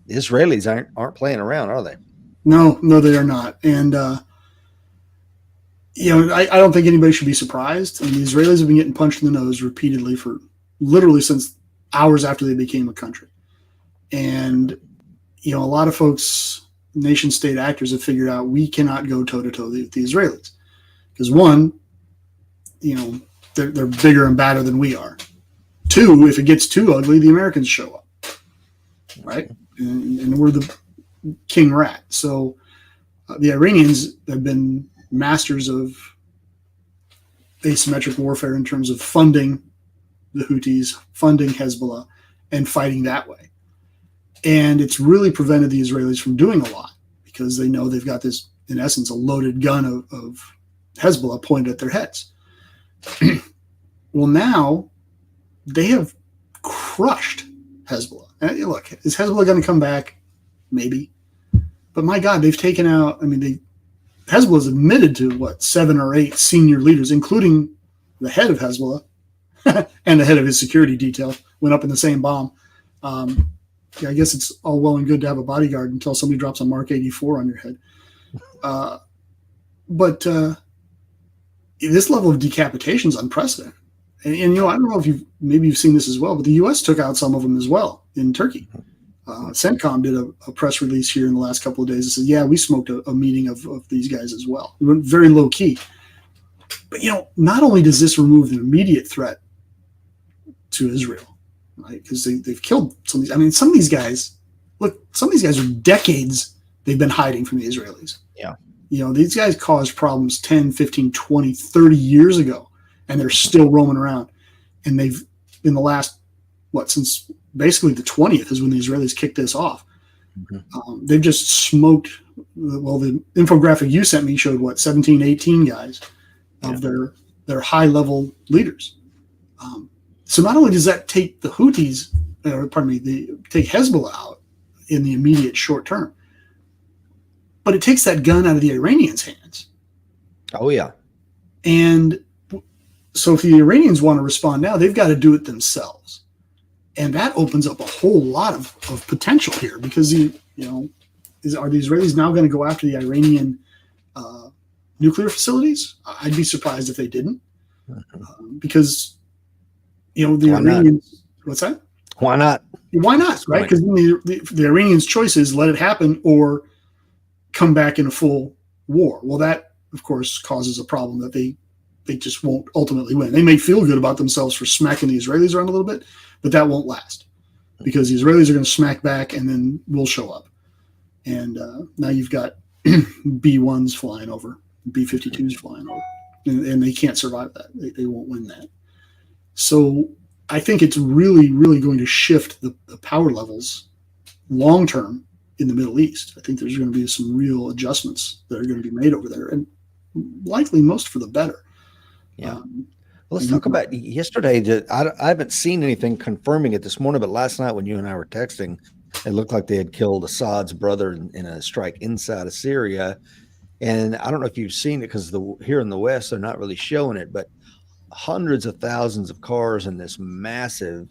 [SPEAKER 2] Israelis aren't playing around, are they?
[SPEAKER 1] No, they are not. And I don't think anybody should be surprised. I mean, the Israelis have been getting punched in the nose repeatedly for literally since hours after they became a country. And a lot of folks, nation state actors, have figured out we cannot go toe to toe with the Israelis because one, they're bigger and badder than we are. Two, if it gets too ugly, the Americans show up, right? And we're the king rat. So the Iranians have been masters of asymmetric warfare in terms of funding the Houthis, funding Hezbollah, and fighting that way. And it's really prevented the Israelis from doing a lot because they know they've got this, in essence, a loaded gun of Hezbollah pointed at their heads. Well, now they have crushed Hezbollah. And look, is Hezbollah going to come back? Maybe. But my God, they've taken out, Hezbollah has admitted to 7 or 8 senior leaders, including the head of Hezbollah and the head of his security detail, went up in the same bomb. I guess it's all well and good to have a bodyguard until somebody drops a Mark 84 on your head. But this level of decapitation is unprecedented. And I don't know if you've seen this as well, but the U.S. took out some of them as well in Turkey. CENTCOM did a press release here in the last couple of days that said, yeah, we smoked a meeting of these guys as well. We went very low key. But, not only does this remove an immediate threat to Israel, right? Because they've killed some of these. Some of these guys, some of these guys are decades they've been hiding from the Israelis.
[SPEAKER 2] Yeah.
[SPEAKER 1] These guys caused problems 10, 15, 20, 30 years ago, and they're still roaming around. And they've, in the last, since basically the 20th is when the Israelis kicked this off. Mm-hmm. They've just smoked. Well, the infographic you sent me showed 17, 18 guys of their high level leaders. So not only does that take the Houthis, take Hezbollah out in the immediate short term, but it takes that gun out of the Iranians' hands.
[SPEAKER 2] Oh yeah.
[SPEAKER 1] And so if the Iranians want to respond now, they've got to do it themselves. And that opens up a whole lot of potential here because are the Israelis now going to go after the Iranian nuclear facilities? I'd be surprised if they didn't, because the Iranians. What's that?
[SPEAKER 2] Why not?
[SPEAKER 1] Why not? Right? Because the Iranians' choice is let it happen or come back in a full war. Well, that of course causes a problem that they just won't ultimately win. They may feel good about themselves for smacking the Israelis around a little bit, but that won't last because the Israelis are going to smack back and then we'll show up. And now you've got B-1s flying over, B-52s flying over, and they can't survive that. They won't win that. So I think it's really, really going to shift the power levels long-term in the Middle East. I think there's going to be some real adjustments that are going to be made over there, and likely most for the better.
[SPEAKER 2] Yeah. Well, let's talk about yesterday. I haven't seen anything confirming it this morning, but last night when you and I were texting, it looked like they had killed Assad's brother in a strike inside of Syria. And I don't know if you've seen it because here in the West, they're not really showing it, but hundreds of thousands of cars in this massive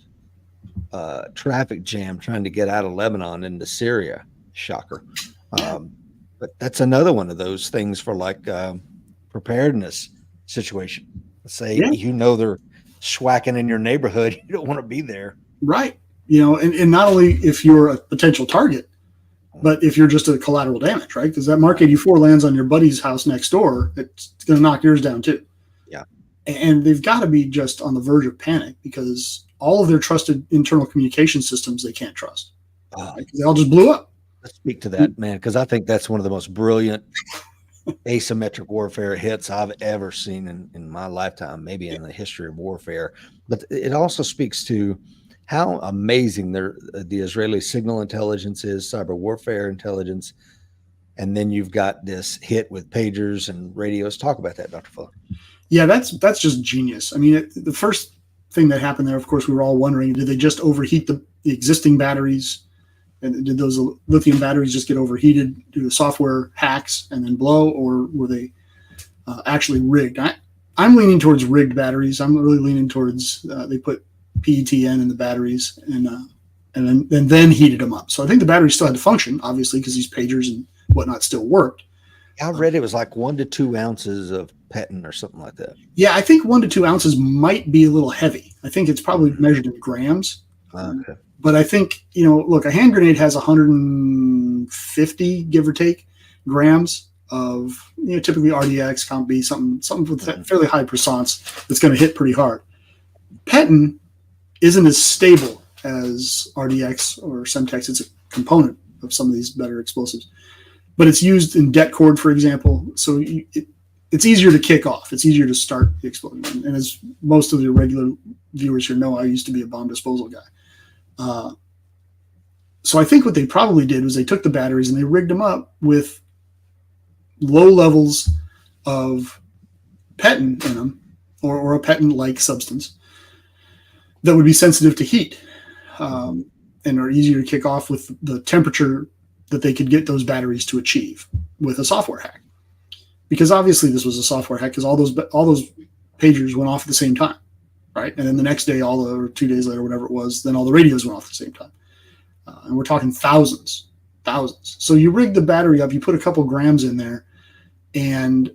[SPEAKER 2] traffic jam trying to get out of Lebanon into Syria. Shocker. But that's another one of those things for preparedness situation. Let's say, they're swacking in your neighborhood. You don't want to be there.
[SPEAKER 1] Right. And not only if you're a potential target, but if you're just a collateral damage, right? Because that Mark 84 lands on your buddy's house next door, it's going to knock yours down too.
[SPEAKER 2] Yeah.
[SPEAKER 1] And they've got to be just on the verge of panic because all of their trusted internal communication systems they can't trust. Right? They all just blew up.
[SPEAKER 2] Let's speak to that, man, because I think that's one of the most brilliant asymmetric warfare hits I've ever seen in my lifetime, maybe in the history of warfare. But it also speaks to how amazing the Israeli signal intelligence is, cyber warfare intelligence. And then you've got this hit with pagers and radios. Talk about that, Dr. Fuller.
[SPEAKER 1] Yeah, that's just genius. I mean, the first thing that happened there, of course, we were all wondering, did they just overheat the existing batteries? And did those lithium batteries just get overheated due to software hacks and then blow, or were they actually rigged? I'm leaning towards rigged batteries. I'm really leaning towards they put PETN in the batteries and then heated them up. So I think the batteries still had to function, obviously, because these pagers and whatnot still worked.
[SPEAKER 2] I read it was like 1 to 2 ounces of petin or something like that.
[SPEAKER 1] Yeah, I think 1 to 2 ounces might be a little heavy. I think it's probably measured in grams.
[SPEAKER 2] Okay.
[SPEAKER 1] But I think, look, a hand grenade has 150, give or take, grams of, typically RDX, Comp B, something with a fairly high percents that's going to hit pretty hard. Petin isn't as stable as RDX or Semtex. It's a component of some of these better explosives. But it's used in det cord, for example. So it's easier to kick off. It's easier to start exploding. And as most of the regular viewers here know, I used to be a bomb disposal guy. So I think what they probably did was they took the batteries and they rigged them up with low levels of petin in them, or a petin-like substance that would be sensitive to heat, and are easier to kick off with the temperature that they could get those batteries to achieve with a software hack. Because obviously this was a software hack, because all those pagers went off at the same time, right? And then the next day, or 2 days later, whatever it was, then all the radios went off at the same time. And we're talking thousands. So you rig the battery up, you put a couple grams in there, and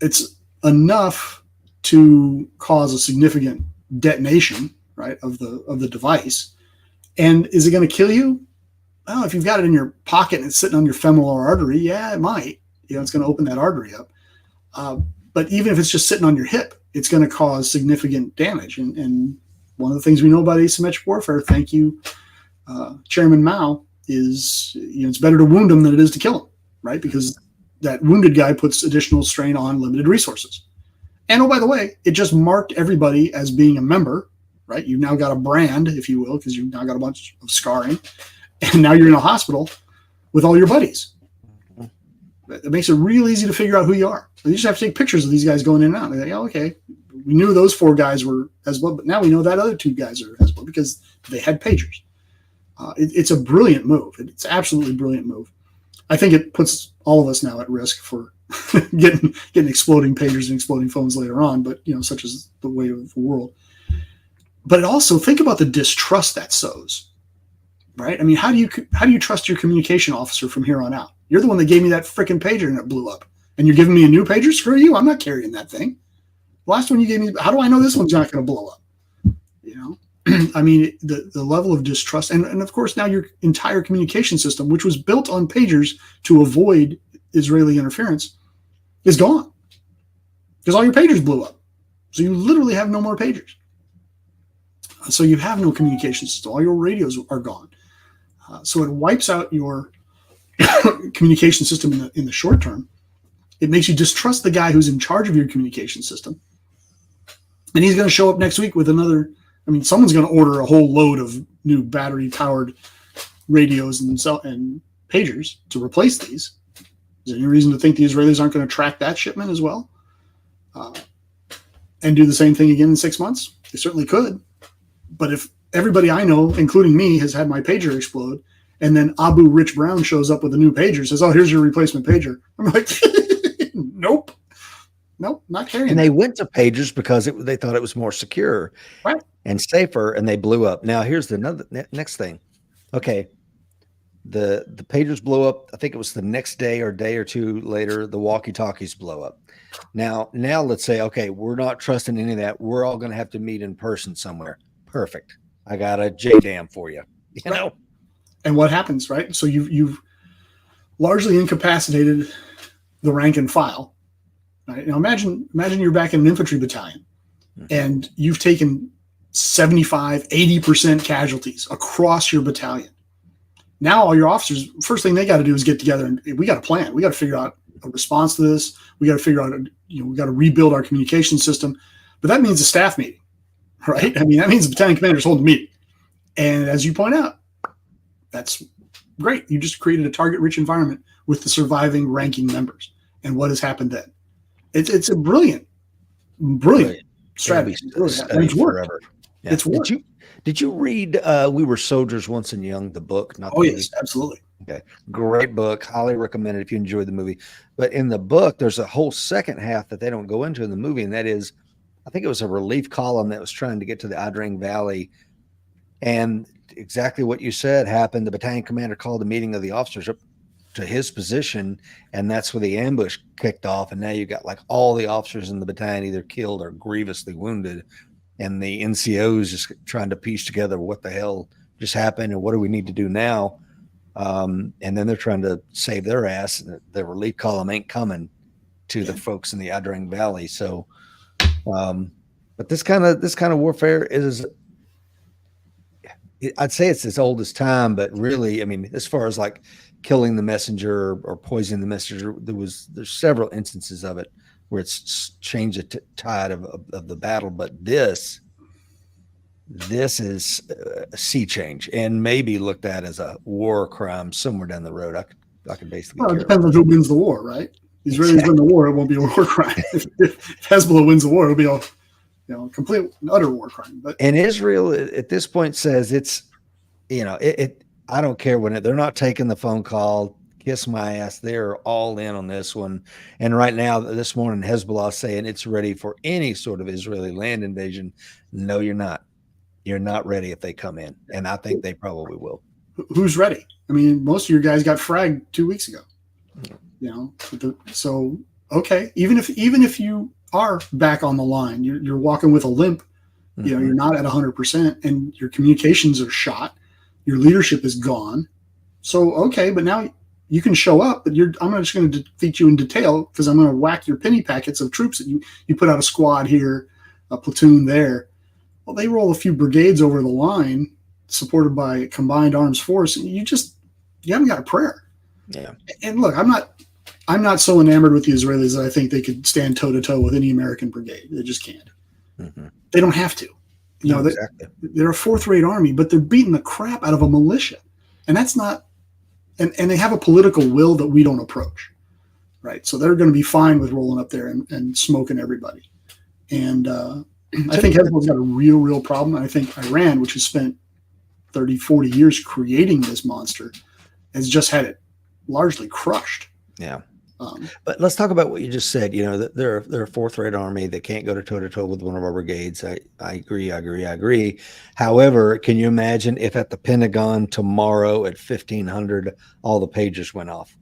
[SPEAKER 1] it's enough to cause a significant detonation, right, of the device. And is it going to kill you? Well, if you've got it in your pocket and it's sitting on your femoral artery, yeah, it might. It's going to open that artery up. But even if it's just sitting on your hip, it's going to cause significant damage. And one of the things we know about asymmetric warfare, thank you, Chairman Mao, is it's better to wound them than it is to kill them, right? Because that wounded guy puts additional strain on limited resources. And oh, by the way, it just marked everybody as being a member, right? You've now got a brand, if you will, because you've now got a bunch of scarring. And now you're in a hospital with all your buddies. It makes it real easy to figure out who you are. So you just have to take pictures of these guys going in and out. And they're like, oh, okay, we knew those 4 guys were Hezbollah, but now we know that other 2 guys are Hezbollah because they had pagers. It's a brilliant move. It's absolutely brilliant move. I think it puts all of us now at risk for getting exploding pagers and exploding phones later on, but such is the way of the world. But it also, think about the distrust that sows. Right? I mean, how do you trust your communication officer from here on out? You're the one that gave me that freaking pager and it blew up. And you're giving me a new pager? Screw you. I'm not carrying that thing. The last one you gave me, how do I know this one's not going to blow up? I mean, the level of distrust. And of course, now your entire communication system, which was built on pagers to avoid Israeli interference, is gone. Because all your pagers blew up. So you literally have no more pagers. So you have no communication system. All your radios are gone. So it wipes out your communication system in the short term. It makes you distrust the guy who's in charge of your communication system. And he's going to show up next week with another. I mean, someone's going to order a whole load of new battery-powered radios and pagers to replace these. Is there any reason to think the Israelis aren't going to track that shipment as well? And do the same thing again in 6 months? They certainly could. But if everybody I know, including me, has had my pager explode, and then Abu Rich Brown shows up with a new pager, says, oh, here's your replacement pager. I'm like, nope, not carrying
[SPEAKER 2] And they went to pagers because they thought it was more secure,
[SPEAKER 1] right,
[SPEAKER 2] and safer, and they blew up. Now, here's the next thing. Okay, the pagers blow up. I think it was the next day or day or two later, the walkie-talkies blow up. Now let's say, okay, we're not trusting any of that. We're all going to have to meet in person somewhere. Perfect. I got a JDAM for you. You know.
[SPEAKER 1] And what happens, right? So you've largely incapacitated the rank and file. Right? Now imagine you're back in an infantry battalion, and you've taken 75, 80% casualties across your battalion. Now all your officers, first thing they got to do is get together and we got a plan. We got to figure out a response to this. We got to figure out, we got to rebuild our communication system. But that means a staff meeting. Right? I mean, that means the battalion commander's holding a meeting. And as you point out, that's great. You just created a target-rich environment with the surviving ranking members. And what has happened then? It's a brilliant Brilliant
[SPEAKER 2] It'll
[SPEAKER 1] strategy.
[SPEAKER 2] be
[SPEAKER 1] Really, and
[SPEAKER 2] studied
[SPEAKER 1] it's worked.
[SPEAKER 2] forever. Yeah.
[SPEAKER 1] It's worked.
[SPEAKER 2] Did you read We Were Soldiers Once and Young, the book? Not the
[SPEAKER 1] Oh
[SPEAKER 2] movie?
[SPEAKER 1] yes, absolutely.
[SPEAKER 2] Okay. Great book. Highly recommend it if you enjoyed the movie. But in the book, there's a whole second half that they don't go into in the movie, and that is, I think it was a relief column that was trying to get to the Adrang Valley. And exactly what you said happened. The battalion commander called a meeting of the officers up to his position, and that's where the ambush kicked off. And now you got like all the officers in the battalion either killed or grievously wounded. And the NCOs just trying to piece together what the hell just happened and what do we need to do now. And then they're trying to save their ass. And the relief column ain't coming to the folks in the Adrang Valley. So, but this kind of warfare is, I'd say it's as old as time, but really, I mean, as far as like killing the messenger or poisoning the messenger, there's several instances of it where it's changed the tide of the battle. But this is a sea change and maybe looked at as a war crime somewhere down the road. I could basically.
[SPEAKER 1] Well, it depends on who wins the war, right? The Israelis win the war, it won't be a war crime. If Hezbollah wins the war, it'll be a complete and utter war crime. But
[SPEAKER 2] and Israel at this point says it's, I don't care they're not taking the phone call. Kiss my ass. They're all in on this one. And right now, this morning, Hezbollah saying it's ready for any sort of Israeli land invasion. No, you're not. You're not ready if they come in. And I think they probably will.
[SPEAKER 1] Who's ready? I mean, most of your guys got fragged 2 weeks ago. So okay, even if you are back on the line, you're walking with a limp.
[SPEAKER 2] Mm-hmm.
[SPEAKER 1] You're not at 100%, and your communications are shot. Your leadership is gone. So okay, but now you can show up, but I'm not just going to defeat you in detail because I'm going to whack your penny packets of troops that you put out a squad here, a platoon there. Well, they roll a few brigades over the line, supported by a combined arms force, and you haven't got a prayer.
[SPEAKER 2] Yeah. And
[SPEAKER 1] look, I'm not so enamored with the Israelis that I think they could stand toe to toe with any American brigade. They just can't.
[SPEAKER 2] Mm-hmm.
[SPEAKER 1] They don't have to.
[SPEAKER 2] Exactly.
[SPEAKER 1] They're a fourth-rate army, but they're beating the crap out of a militia, and that's not. And they have a political will that we don't approach, right? So they're going to be fine with rolling up there and smoking everybody. And I think Hezbollah's got a real problem. I think Iran, which has spent 30, 40 years creating this monster, has just had it largely crushed.
[SPEAKER 2] Yeah. But let's talk about what you just said. That they're a fourth-rate army that can't go toe to toe with one of our brigades. I agree. However, can you imagine if at the Pentagon tomorrow at 1500 all the pagers went off?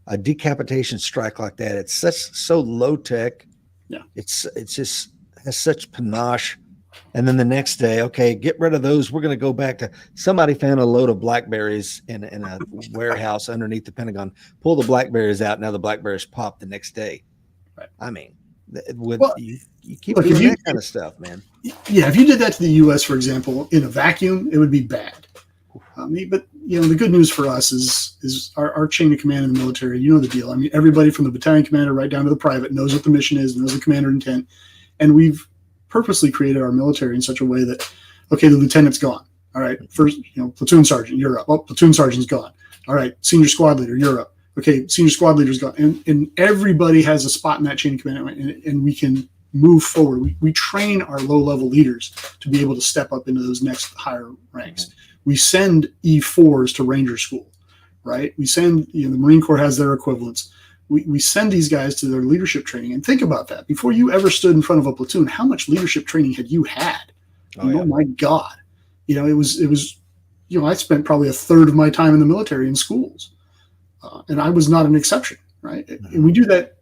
[SPEAKER 2] A decapitation strike like that. It's so low tech.
[SPEAKER 1] Yeah.
[SPEAKER 2] It's just has such panache. And then the next day, okay, get rid of those. We're going to go back to somebody found a load of blackberries in a warehouse underneath the Pentagon. Pull the blackberries out. Now the blackberries pop the next day.
[SPEAKER 1] Right.
[SPEAKER 2] I mean, you keep doing that kind of stuff, man.
[SPEAKER 1] Yeah, if you did that to the U.S., for example, in a vacuum, it would be bad. But the good news for us is our chain of command in the military. You know the deal. I mean, everybody from the battalion commander right down to the private knows what the mission is, knows the commander intent, and we've purposely created our military in such a way that, okay, the lieutenant's gone. All right, first, platoon sergeant, you're up. Oh, platoon sergeant's gone. All right, senior squad leader, you're up. Okay, senior squad leader's gone. And everybody has a spot in that chain of command, and we can move forward. We train our low-level leaders to be able to step up into those next higher ranks. Mm-hmm. We send E4s to Ranger School, right? We send, the Marine Corps has their equivalents. We send these guys to their leadership training. And think about that. Before you ever stood in front of a platoon, how much leadership training had you had? Oh my God. It was, I spent probably a third of my time in the military in schools. And I was not an exception, right? Mm-hmm. And we do that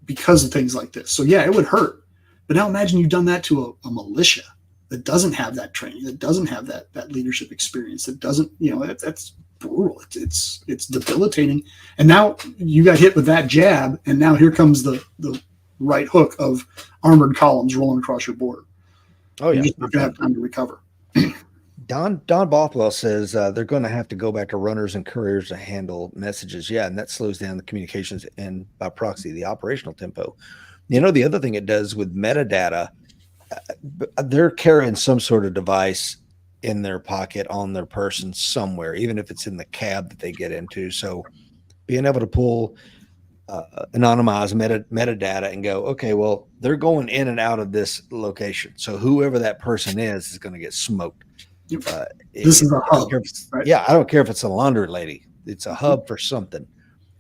[SPEAKER 1] because of things like this. So yeah, it would hurt. But now imagine you've done that to a militia that doesn't have that training, that doesn't have that leadership experience, that doesn't, that's brutal. It's debilitating. And now you got hit with that jab, and now here comes the right hook of armored columns rolling across your border.
[SPEAKER 2] Oh yeah,
[SPEAKER 1] you're not gonna have time to recover.
[SPEAKER 2] Don Bothwell says they're going to have to go back to runners and couriers to handle messages. Yeah, and that slows down the communications and by proxy the operational tempo. The other thing it does with metadata, they're carrying some sort of device in their pocket on their person somewhere, even if it's in the cab that they get into. So being able to pull anonymize metadata and go, okay, well, they're going in and out of this location. So whoever that person is going to get smoked.
[SPEAKER 1] Yep. This is a hub,
[SPEAKER 2] right? Yeah, I don't care if it's a laundry lady. It's a hub for something.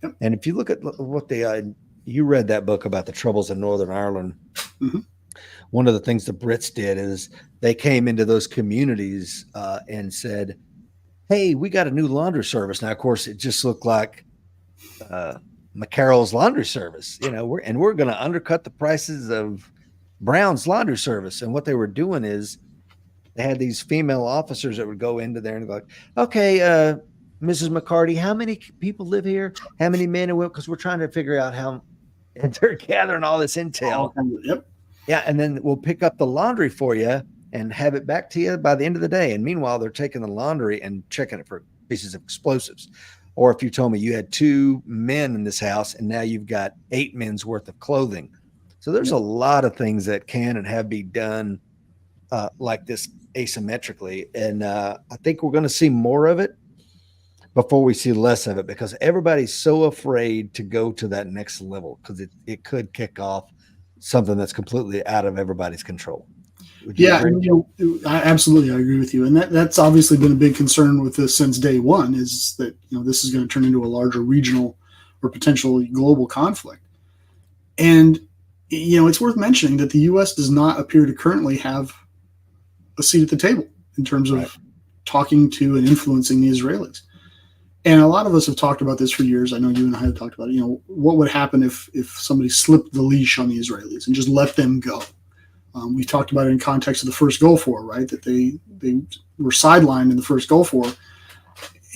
[SPEAKER 1] Yep.
[SPEAKER 2] And if you look at what you read that book about the troubles in Northern Ireland. Mm-hmm. One of the things the Brits did is they came into those communities and said, hey, we got a new laundry service. Now, of course, it just looked like McCarroll's laundry service, we're going to undercut the prices of Brown's laundry service. And what they were doing is they had these female officers that would go into there and go, okay, Mrs. McCarty, how many people live here? How many men and women? Because we're trying to figure out how, and they're gathering all this intel.
[SPEAKER 1] Yep.
[SPEAKER 2] Yeah. And then we'll pick up the laundry for you and have it back to you by the end of the day. And meanwhile, they're taking the laundry and checking it for pieces of explosives. Or if you told me you had 2 men in this house and now you've got 8 men's worth of clothing. So there's a lot of things that can and have been done like this asymmetrically. And I think we're going to see more of it before we see less of it, because everybody's so afraid to go to that next level because it could kick off something that's completely out of everybody's control.
[SPEAKER 1] Yeah, I absolutely agree with you, and that's obviously been a big concern with this since day one. Is that this is going to turn into a larger regional or potentially global conflict, and it's worth mentioning that the U.S. does not appear to currently have a seat at the table in terms of talking to and influencing the Israelis. And a lot of us have talked about this for years. I know you and I have talked about it. What would happen if somebody slipped the leash on the Israelis and just let them go? We talked about it in context of the first Gulf War, right? That they were sidelined in the first Gulf War,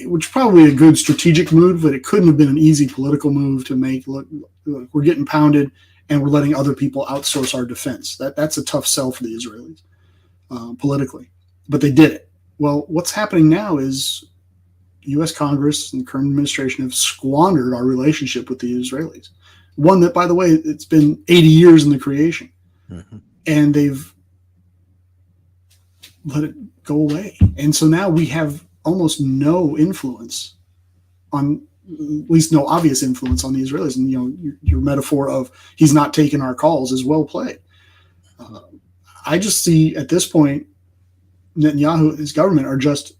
[SPEAKER 1] which is probably a good strategic move, but it couldn't have been an easy political move to make. Look, we're getting pounded, and we're letting other people outsource our defense. That's a tough sell for the Israelis politically, but they did it. Well, what's happening now is U.S. Congress and the current administration have squandered our relationship with the Israelis. One that, by the way, it's been 80 years in the creation. Mm-hmm. And they've let it go away. And so now we have almost no influence on, at least no obvious influence on the Israelis. And, your metaphor of he's not taking our calls is well played. I just see at this point, Netanyahu, his government are just,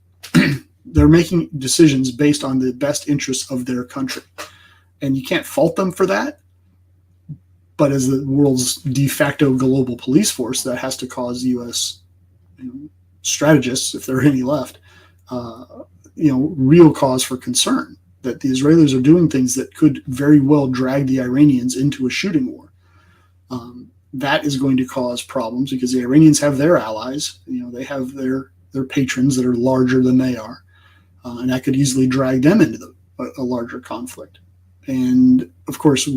[SPEAKER 1] they're making decisions based on the best interests of their country. And you can't fault them for that. But as the world's de facto global police force, that has to cause U.S. Strategists, if there are any left, real cause for concern that the Israelis are doing things that could very well drag the Iranians into a shooting war. That is going to cause problems because the Iranians have their allies. They have their patrons that are larger than they are, and that could easily drag them into a larger conflict. And of course,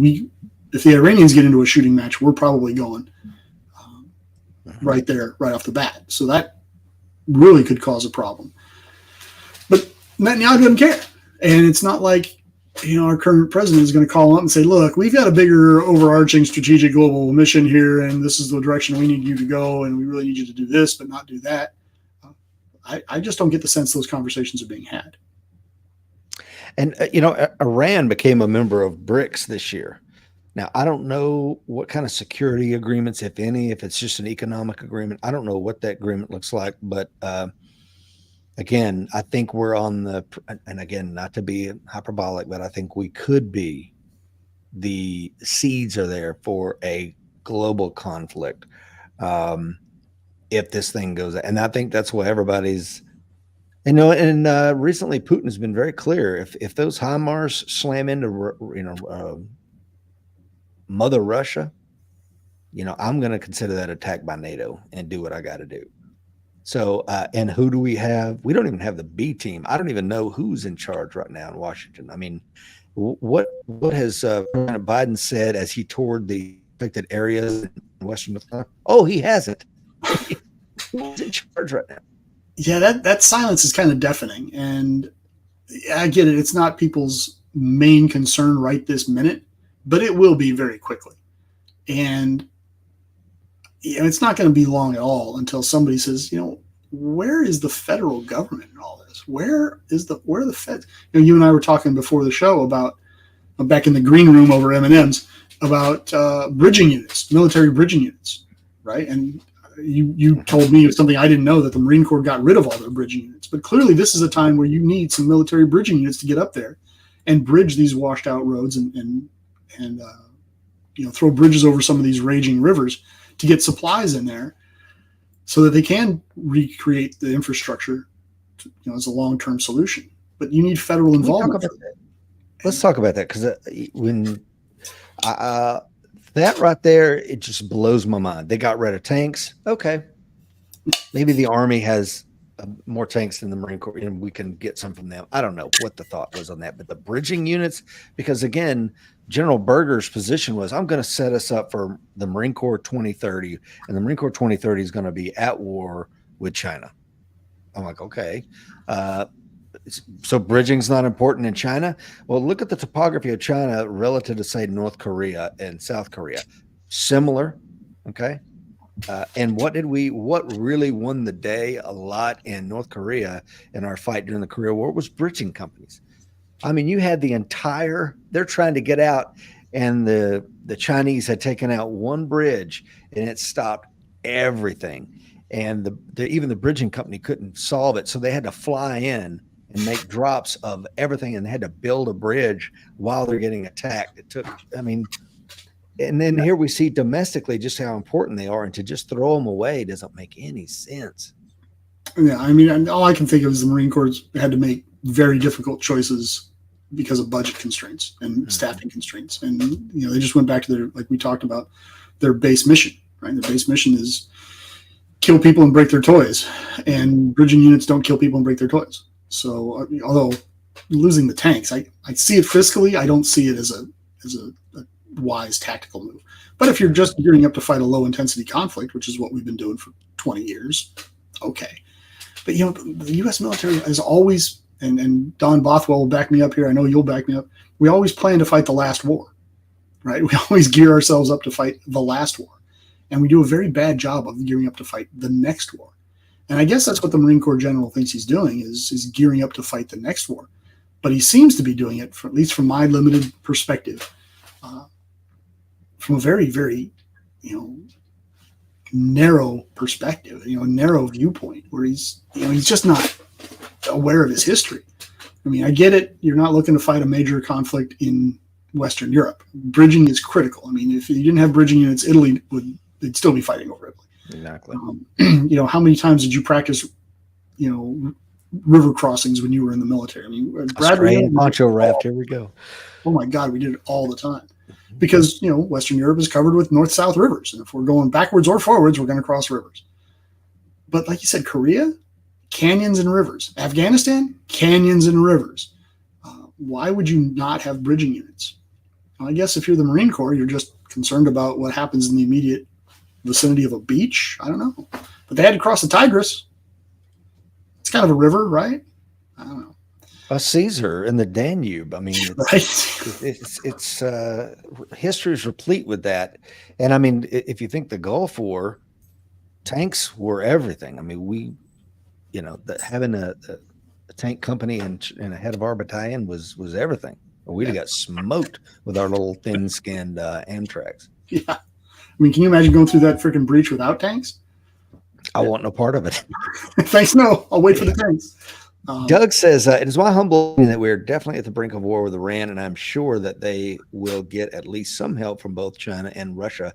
[SPEAKER 1] if the Iranians get into a shooting match, we're probably going right there, right off the bat. So that really could cause a problem. But Netanyahu doesn't care. And it's not like, our current president is going to call up and say, look, we've got a bigger overarching strategic global mission here, and this is the direction we need you to go, and we really need you to do this, but not do that. I just don't get the sense those conversations are being had.
[SPEAKER 2] And, Iran became a member of BRICS this year. Now, I don't know what kind of security agreements, if any, if it's just an economic agreement. I don't know what that agreement looks like. But again, I think we're on and again, not to be hyperbolic, but I think we could be, the seeds are there for a global conflict if this thing goes. And I think that's what everybody's, and recently Putin has been very clear. If those HIMARS slam into, Mother Russia, I'm going to consider that attack by NATO and do what I got to do. So, and who do we have? We don't even have the B team. I don't even know who's in charge right now in Washington. I mean, what has President Biden said as he toured the affected areas in Western North? Oh, he hasn't. Who's in charge right now?
[SPEAKER 1] Yeah, that silence is kind of deafening. And I get it. It's not people's main concern right this minute, but it will be very quickly. And it's not going to be long at all until somebody says, where is the federal government in all this? Where are the feds? You and I were talking before the show about back in the green room over M&Ms about bridging units, military bridging units, right? And you told me something I didn't know, that the Marine Corps got rid of all their bridging units. But clearly this is a time where you need some military bridging units to get up there and bridge these washed out roads and throw bridges over some of these raging rivers to get supplies in there so that they can recreate the infrastructure as a long-term solution. But you need federal involvement.
[SPEAKER 2] Let's talk about that, because when that right there, it just blows my mind. They got rid of tanks. Okay, maybe the Army has more tanks than the Marine Corps, and we can get some from them. I don't know what the thought was on that, but the bridging units, because again, General Berger's position was, I'm going to set us up for the Marine Corps 2030, and the Marine Corps 2030 is going to be at war with China. I'm like, okay. So bridging's not important in China. Well, look at the topography of China relative to, say, North Korea and South Korea. Similar, okay? And what really won the day a lot in North Korea in our fight during the Korea War was bridging companies. I mean, you had they're trying to get out, and the Chinese had taken out one bridge, and it stopped everything. And even the bridging company couldn't solve it, so they had to fly in and make drops of everything, and they had to build a bridge while they're getting attacked. And then here we see domestically just how important they are, and to just throw them away doesn't make any sense.
[SPEAKER 1] Yeah, I mean, all I can think of is the Marine Corps had to make very difficult choices because of budget constraints and staffing constraints. And, they just went back to their, like we talked about, their base mission, right? Their base mission is kill people and break their toys, and bridging units don't kill people and break their toys. So although losing the tanks, I see it fiscally, I don't see it as a wise tactical move. But if you're just gearing up to fight a low intensity conflict, which is what we've been doing for 20 years, okay. But the U.S. military has always, and Don Bothwell will back me up here, I know you'll back me up, we always plan to fight the last war, right? We always gear ourselves up to fight the last war. And we do a very bad job of gearing up to fight the next war. And I guess that's what the Marine Corps general thinks he's doing, is gearing up to fight the next war. But he seems to be doing it, at least from my limited perspective, from a very, very, narrow perspective, a narrow viewpoint, where he's just not aware of his history. I mean, I get it. You're not looking to fight a major conflict in Western Europe. Bridging is critical. I mean, if you didn't have bridging units, they'd still be fighting over Italy.
[SPEAKER 2] Exactly.
[SPEAKER 1] How many times did you practice, river crossings when you were in the military? I mean,
[SPEAKER 2] Bradley poncho raft. Here we go.
[SPEAKER 1] Oh my God, we did it all the time, because Western Europe is covered with north-south rivers, and if we're going backwards or forwards, we're going to cross rivers. But like you said, Korea, canyons and rivers. Afghanistan, canyons and rivers. Why would you not have bridging units? Well, I guess if you're the Marine Corps, you're just concerned about what happens in the immediate vicinity of a beach. I don't know. But they had to cross the Tigris. It's kind of a river, right? I don't know.
[SPEAKER 2] Caesar and the Danube. I mean, it's history is replete with that. And I mean, if you think the Gulf War, tanks were everything. I mean, having a tank company and a head of our battalion was everything. We'd have got smoked with our little thin-skinned Amtraks.
[SPEAKER 1] Yeah. I mean, can you imagine going through that freaking breach without tanks?
[SPEAKER 2] I want no part of it.
[SPEAKER 1] Thanks, no. I'll wait for the tanks.
[SPEAKER 2] Doug says, it is my humble opinion that we're definitely at the brink of war with Iran, and I'm sure that they will get at least some help from both China and Russia.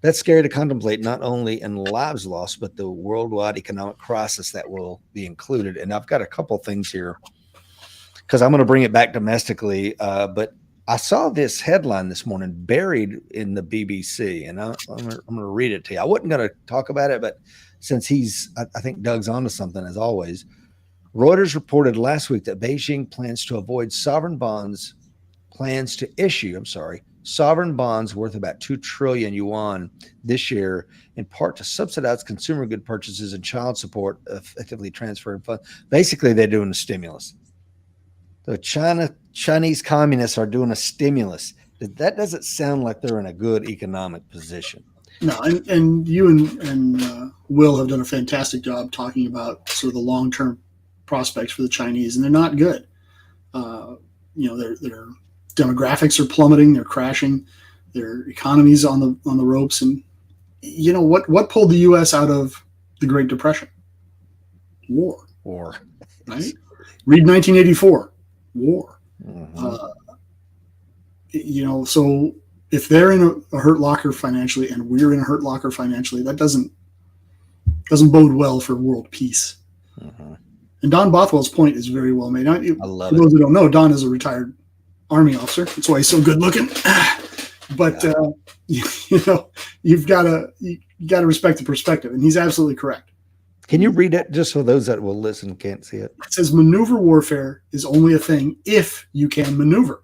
[SPEAKER 2] That's scary to contemplate, not only in lives lost, but the worldwide economic crisis that will be included. And I've got a couple things here, because I'm going to bring it back domestically. But I saw this headline this morning buried in the BBC, and I'm going to read it to you. I wasn't going to talk about it, but since I think Doug's onto something as always. Reuters reported last week that Beijing plans to avoid sovereign bonds worth about 2 trillion yuan this year, in part to subsidize consumer good purchases and child support, effectively transferring funds. Basically, they're doing a stimulus. The Chinese communists are doing a stimulus. That doesn't sound like they're in a good economic position.
[SPEAKER 1] No, and you and Will have done a fantastic job talking about sort of the long-term prospects for the Chinese, and they're not good. They're demographics are plummeting, they're crashing, their economy's on the ropes. And what pulled the U.S. out of the Great Depression? War. Right? Read 1984. War. So if they're in a hurt locker financially and we're in a hurt locker financially, that doesn't bode well for world peace. And Don Bothwell's point is very well made.
[SPEAKER 2] I love
[SPEAKER 1] it. For those who don't know, Don is a retired Army officer. That's why he's so good looking. But you've got to respect the perspective, and he's absolutely correct.
[SPEAKER 2] Can you read it just so those that will listen can't see it?
[SPEAKER 1] It says maneuver warfare is only a thing if you can maneuver.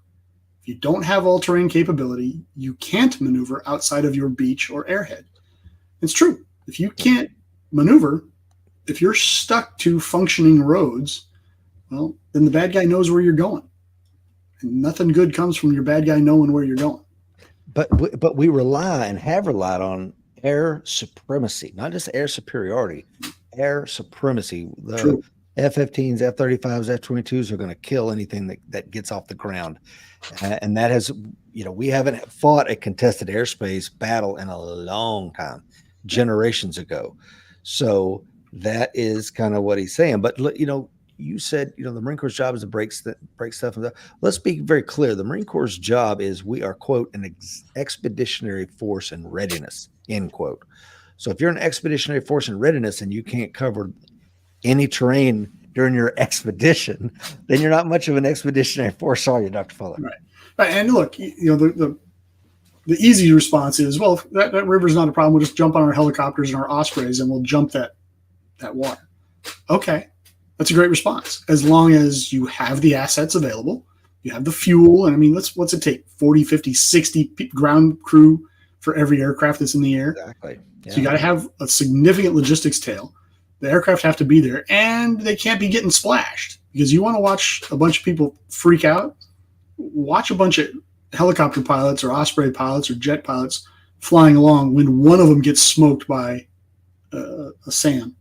[SPEAKER 1] If you don't have all-terrain capability, you can't maneuver outside of your beach or airhead. It's true. If you can't maneuver, if you're stuck to functioning roads, well, then the bad guy knows where you're going. And nothing good comes from your bad guy knowing where you're going.
[SPEAKER 2] But we rely and have relied on air supremacy, not just air superiority, air supremacy. The F-15s, F-35s, F-22s are going to kill anything that gets off the ground. And that has, we haven't fought a contested airspace battle in a long time, generations ago. So that is kind of what he's saying. But, you said, the Marine Corps' job is to break stuff. Let's be very clear. The Marine Corps' job is we are, quote, an expeditionary force in readiness, end quote. So if you're an expeditionary force in readiness and you can't cover any terrain during your expedition, then you're not much of an expeditionary force, are you, Dr. Fuller?
[SPEAKER 1] Right. And look, the easy response is, well, if that river's not a problem. We'll just jump on our helicopters and our Ospreys and we'll jump that water. Okay. That's a great response. As long as you have the assets available, you have the fuel. And I mean, what's it take? 40, 50, 60 ground crew for every aircraft that's in the air.
[SPEAKER 2] Exactly. Yeah.
[SPEAKER 1] So you got to have a significant logistics tail. The aircraft have to be there and they can't be getting splashed, because you want to watch a bunch of people freak out. Watch a bunch of helicopter pilots or Osprey pilots or jet pilots flying along when one of them gets smoked by a SAM.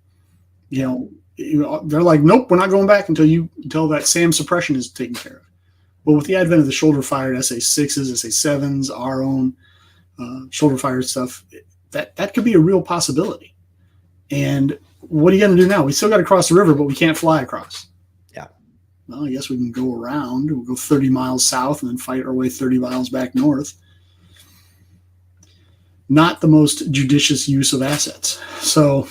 [SPEAKER 1] They're like, nope, we're not going back until that SAM suppression is taken care of. Well, with the advent of the shoulder-fired SA-6s, SA-7s, our own shoulder-fired stuff, that could be a real possibility. And what are you going to do now? We still got to cross the river, but we can't fly across.
[SPEAKER 2] Yeah.
[SPEAKER 1] Well, I guess we can go around. We'll go 30 miles south and then fight our way 30 miles back north. Not the most judicious use of assets. So,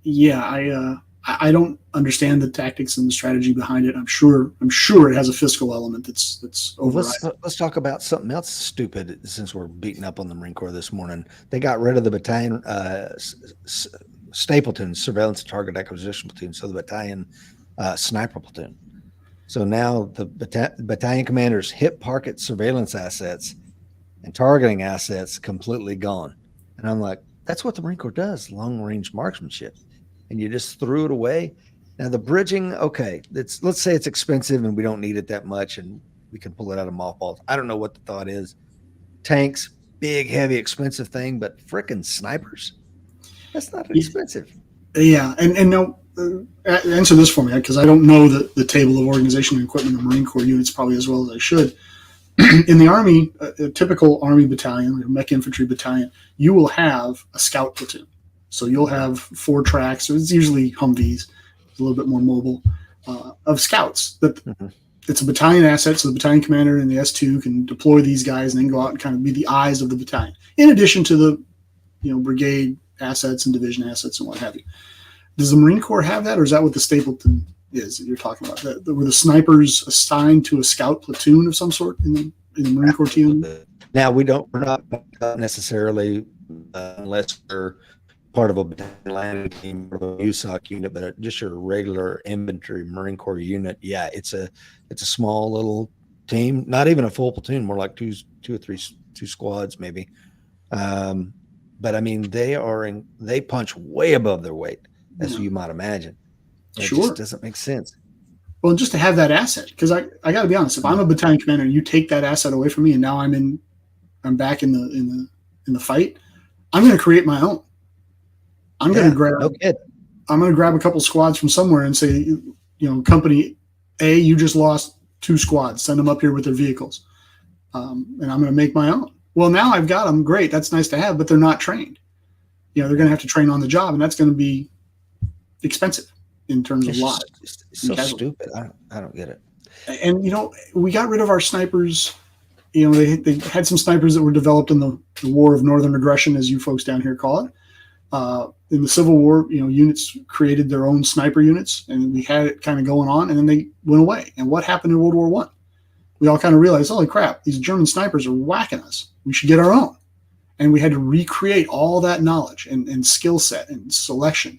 [SPEAKER 1] yeah, I don't understand the tactics and the strategy behind it. I'm sure it has a fiscal element that's overriding.
[SPEAKER 2] Let's talk about something else stupid, since we're beating up on the Marine Corps this morning. They got rid of the battalion Stapleton surveillance target acquisition platoon, so the battalion sniper platoon. So now the battalion commander's hip pocket surveillance assets and targeting assets completely gone. And I'm like, that's what the Marine Corps does, long range marksmanship. And you just threw it away. Now the bridging, okay, let's say it's expensive and we don't need it that much and we can pull it out of mothballs. I don't know what the thought is. Tanks, big, heavy, expensive thing, but frickin' snipers, that's not expensive.
[SPEAKER 1] Yeah, and now answer this for me, because I don't know the table of organization and equipment of Marine Corps units probably as well as I should. In the Army, a typical Army battalion, or mech infantry battalion, you will have a scout platoon. So you'll have 4 tracks, so it's usually Humvees, a little bit more mobile, of scouts. It's a battalion asset, so the battalion commander and the S2 can deploy these guys and then go out and kind of be the eyes of the battalion, in addition to the brigade assets and division assets and what have you. Does the Marine Corps have that, or is that what the Stapleton is that you're talking about? Were the snipers assigned to a scout platoon of some sort in the Marine Corps team?
[SPEAKER 2] Now we're not necessarily unless they're part of a battalion landing team or a USOC unit, but just your regular infantry Marine Corps unit. Yeah, it's a small little team, not even a full platoon, more like two or three squads maybe. But I mean, they punch way above their weight, as you might imagine. It just doesn't make sense.
[SPEAKER 1] Well, just to have that asset, because I got to be honest, if I'm a battalion commander and you take that asset away from me, and now I'm back in the fight, I'm going to create my own. I'm going to grab a couple squads from somewhere and say, Company A, you just lost 2 squads. Send them up here with their vehicles. and I'm going to make my own. Well, now I've got them. Great. That's nice to have, but they're not trained. They're going to have to train on the job, and that's going to be expensive in terms of lives.
[SPEAKER 2] It's so stupid. I don't get it.
[SPEAKER 1] And, we got rid of our snipers. They had some snipers that were developed in the War of Northern Aggression, as you folks down here call it. In the Civil War, units created their own sniper units, and we had it kind of going on, and then they went away. And what happened in World War I? We all kind of realized, holy crap, these German snipers are whacking us. We should get our own. And we had to recreate all that knowledge and skill set and selection,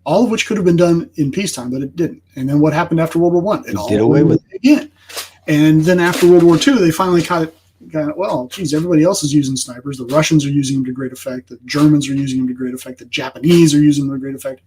[SPEAKER 1] all of which could have been done in peacetime, but it didn't. And then what happened after World War I? It all
[SPEAKER 2] did away with
[SPEAKER 1] it again. And then after World War II, they finally well, geez, everybody else is using snipers. The Russians are using them to great effect. The Germans are using them to great effect. The Japanese are using them to great effect.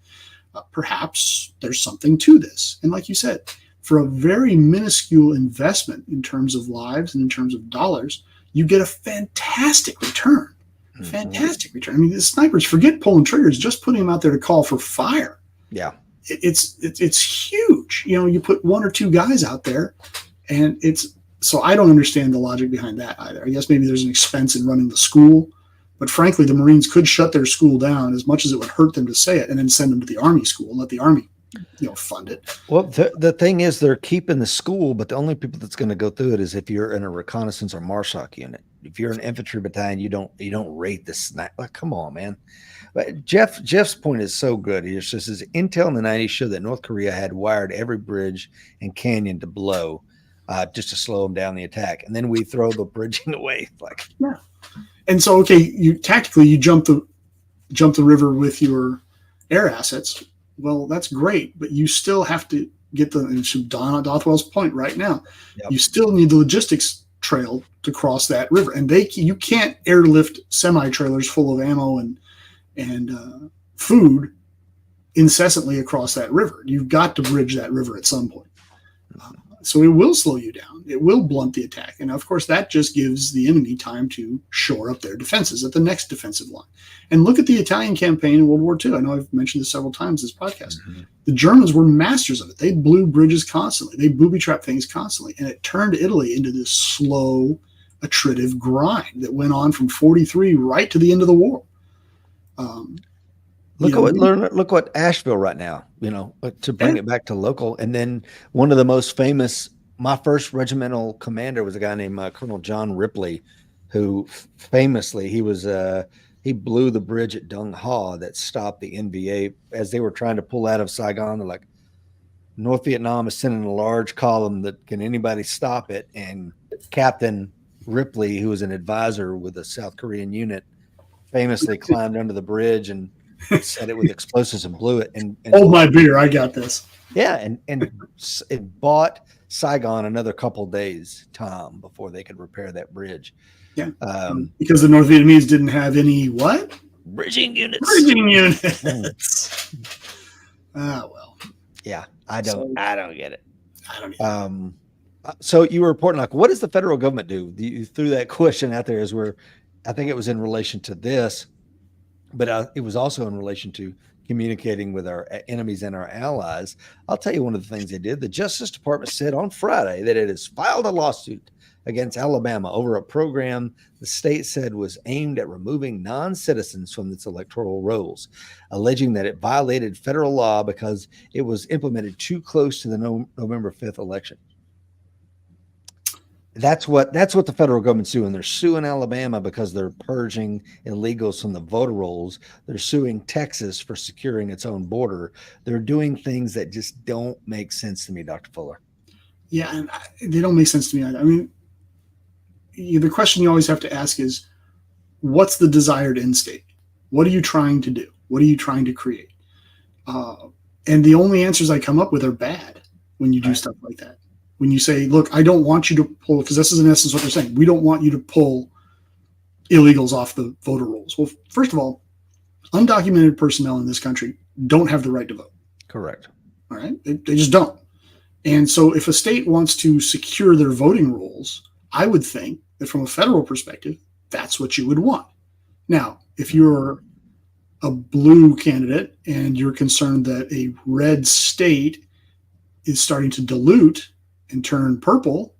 [SPEAKER 1] Perhaps there's something to this. And like you said, for a very minuscule investment in terms of lives and in terms of dollars, you get a fantastic return. Mm-hmm. Fantastic return. I mean, the snipers, forget pulling triggers, just putting them out there to call for fire.
[SPEAKER 2] Yeah.
[SPEAKER 1] It's huge. You put one or two guys out there, and so I don't understand the logic behind that either. I guess maybe there's an expense in running the school, but frankly, the Marines could shut their school down as much as it would hurt them to say it, and then send them to the Army school and let the Army, fund it.
[SPEAKER 2] Well, the thing is, they're keeping the school, but the only people that's going to go through it is if you're in a reconnaissance or MARSOC unit. If you're an infantry battalion, you don't rate the sniper. Like, come on, man. But Jeff's point is so good. He just says intel in the 90s showed that North Korea had wired every bridge and canyon to blow. Just to slow them down the attack, and then we throw the bridging away.
[SPEAKER 1] Yeah, and so you tactically you jump the river with your air assets. Well, that's great, but you still have to get to Don Dothwell's point right now. Yep. You still need the logistics trail to cross that river, and you can't airlift semi trailers full of ammo and food incessantly across that river. You've got to bridge that river at some point. So it will slow you down. It will blunt the attack. And of course, that just gives the enemy time to shore up their defenses at the next defensive line. And look at the Italian campaign in World War II. I know I've mentioned this several times in this podcast. Mm-hmm. The Germans were masters of it. They blew bridges constantly. They booby-trapped things constantly. And it turned Italy into this slow, attritive grind that went on from 43 right to the end of the war.
[SPEAKER 2] Look what Asheville right now, to bring it back to local. And then one of the most famous, my first regimental commander was a guy named Colonel John Ripley, who famously, he blew the bridge at Dung Ha that stopped the NVA as they were trying to pull out of Saigon. They're like, North Vietnam is sending a large column that can anybody stop it. And Captain Ripley, who was an advisor with a South Korean unit, famously climbed under the bridge and set it with explosives and blew it. And
[SPEAKER 1] hold my beer, I got this.
[SPEAKER 2] Yeah, and it bought Saigon another couple days time before they could repair that bridge.
[SPEAKER 1] Yeah, because the North Vietnamese didn't have any what?
[SPEAKER 2] Bridging units.
[SPEAKER 1] Well.
[SPEAKER 2] Yeah, I don't get it.
[SPEAKER 1] I don't either.
[SPEAKER 2] So you were reporting, what does the federal government do? You threw that question out there I think it was in relation to this, but it was also in relation to communicating with our enemies and our allies. I'll tell you one of the things they did. The Justice Department said on Friday that it has filed a lawsuit against Alabama over a program the state said was aimed at removing non-citizens from its electoral rolls, alleging that it violated federal law because it was implemented too close to the November 5th election. That's what the federal government's doing. They're suing Alabama because they're purging illegals from the voter rolls. They're suing Texas for securing its own border. They're doing things that just don't make sense to me, Dr. Fuller.
[SPEAKER 1] Yeah, and they don't make sense to me either. I mean, the question you always have to ask is, what's the desired end state? What are you trying to do? What are you trying to create? And the only answers I come up with are bad when you do stuff like that. When you say, look, I don't want you to pull, because this is in essence what they're saying. We don't want you to pull illegals off the voter rolls. Well, first of all, undocumented personnel in this country don't have the right to vote.
[SPEAKER 2] Correct.
[SPEAKER 1] All right. They just don't. And so if a state wants to secure their voting rolls, I would think that from a federal perspective, that's what you would want. Now, if you're a blue candidate and you're concerned that a red state is starting to dilute and turn purple,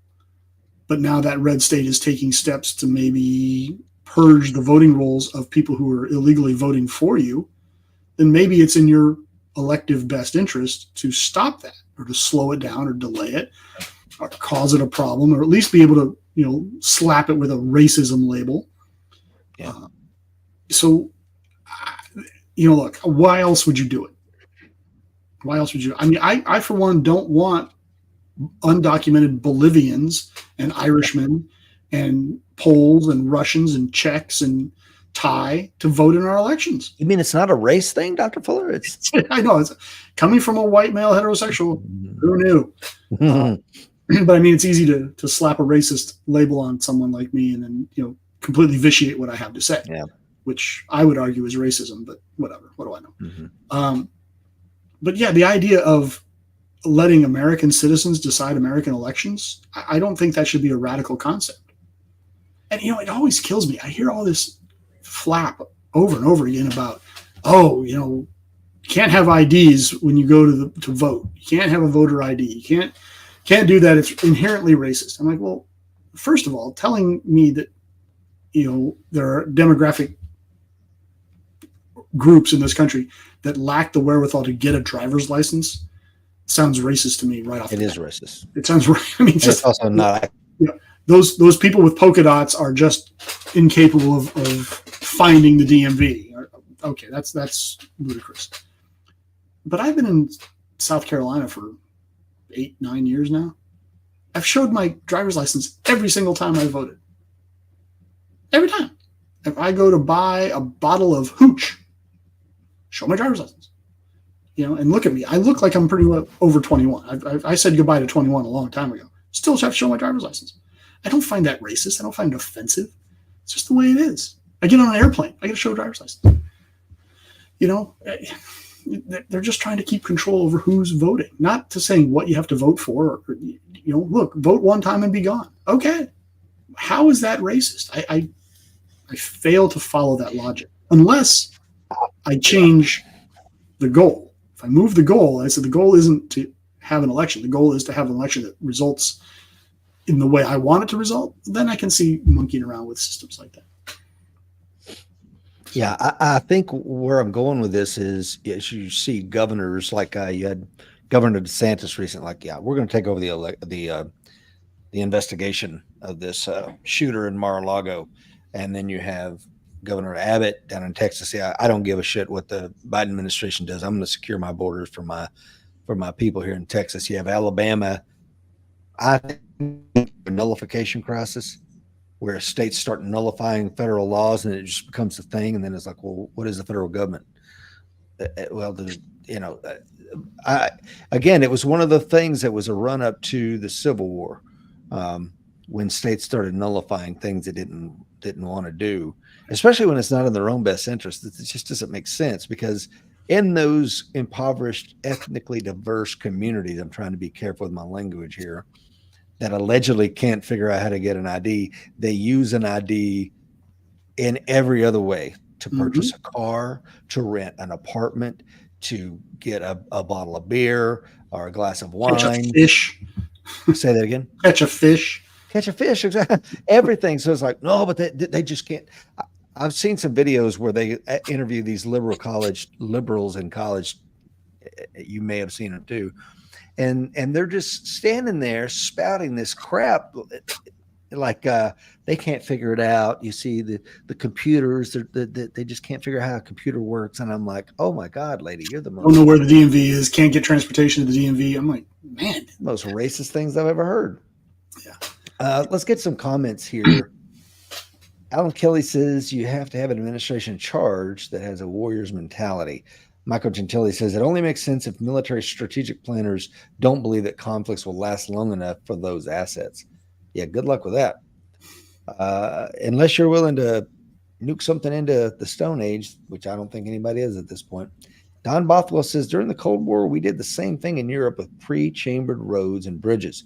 [SPEAKER 1] but now that red state is taking steps to maybe purge the voting rolls of people who are illegally voting for you, then maybe it's in your elective best interest to stop that, or to slow it down, or delay it, or cause it a problem, or at least be able to, slap it with a racism label.
[SPEAKER 2] Yeah.
[SPEAKER 1] So, look, why else would you do it? Why else would you? I mean, I for one don't want undocumented Bolivians and Irishmen and Poles and Russians and Czechs and Thai to vote in our elections.
[SPEAKER 2] You mean it's not a race thing, Dr. Fuller? It's
[SPEAKER 1] I know, it's coming from a white male heterosexual. Who knew? But I mean, it's easy to slap a racist label on someone like me and then completely vitiate what I have to say.
[SPEAKER 2] Yeah.
[SPEAKER 1] Which I would argue is racism, but whatever. What do I know?
[SPEAKER 2] Mm-hmm.
[SPEAKER 1] But yeah, the idea of letting American citizens decide American elections, I don't think that should be a radical concept. And it always kills me. I hear all this flap over and over again about, you can't have IDs when you go to vote. You can't have a voter ID. You can't do that. It's inherently racist. I'm like, well, first of all, telling me that there are demographic groups in this country that lack the wherewithal to get a driver's license sounds racist to me right off.
[SPEAKER 2] It is racist.
[SPEAKER 1] It sounds right. I mean,
[SPEAKER 2] it's also not.
[SPEAKER 1] Those people with polka dots are just incapable of finding the DMV. Okay, that's ludicrous. But I've been in South Carolina for 8-9 years now. I've showed my driver's license every single time I voted. Every time. If I go to buy a bottle of hooch, show my driver's license. And look at me. I look like I'm pretty well over 21. I said goodbye to 21 a long time ago. Still have to show my driver's license. I don't find that racist. I don't find it offensive. It's just the way it is. I get on an airplane. I got to show a driver's license. They're just trying to keep control over who's voting. Not to saying what you have to vote for. Or, look, vote one time and be gone. Okay. How is that racist? I fail to follow that logic. Unless I change the goal. If I move the goal, I said the goal isn't to have an election. The goal is to have an election that results in the way I want it to result. Then I can see monkeying around with systems like that.
[SPEAKER 2] Yeah, I think where I'm going with this is, as you see governors like you had Governor DeSantis recently, like, we're going to take over the investigation of this shooter in Mar-a-Lago, and then you have Governor Abbott down in Texas. Yeah, I don't give a shit what the Biden administration does. I'm going to secure my borders for my people here in Texas. You have Alabama. I think a nullification crisis where states start nullifying federal laws and it just becomes a thing. And then it's like, well, what is the federal government? Again, it was one of the things that was a run up to the Civil War when states started nullifying things they didn't want to do, especially when it's not in their own best interest. It just doesn't make sense, because in those impoverished, ethnically diverse communities, I'm trying to be careful with my language here, that allegedly can't figure out how to get an ID, they use an ID in every other way: to purchase a car, to rent an apartment, to get a bottle of beer or a glass of wine.
[SPEAKER 1] Catch a fish.
[SPEAKER 2] Say that again.
[SPEAKER 1] Catch a fish.
[SPEAKER 2] Catch a fish. Exactly. Everything. So it's like, no, but they just can't. I've seen some videos where they interview these liberals in college. You may have seen them too. And they're just standing there spouting this crap like they can't figure it out. You see the computers, they just can't figure out how a computer works. And I'm like, oh my God, lady, you're the most.
[SPEAKER 1] Don't know where the DMV is. Can't get transportation to the DMV. I'm like, man,
[SPEAKER 2] most racist things I've ever heard.
[SPEAKER 1] Yeah.
[SPEAKER 2] Let's get some comments here. Alan Kelly says you have to have an administration charge that has a warrior's mentality. Michael Gentili says it only makes sense if military strategic planners don't believe that conflicts will last long enough for those assets. Yeah, good luck with that. Unless you're willing to nuke something into the Stone Age, which I don't think anybody is at this point. Don Bothwell says during the Cold War, we did the same thing in Europe with pre-chambered roads and bridges.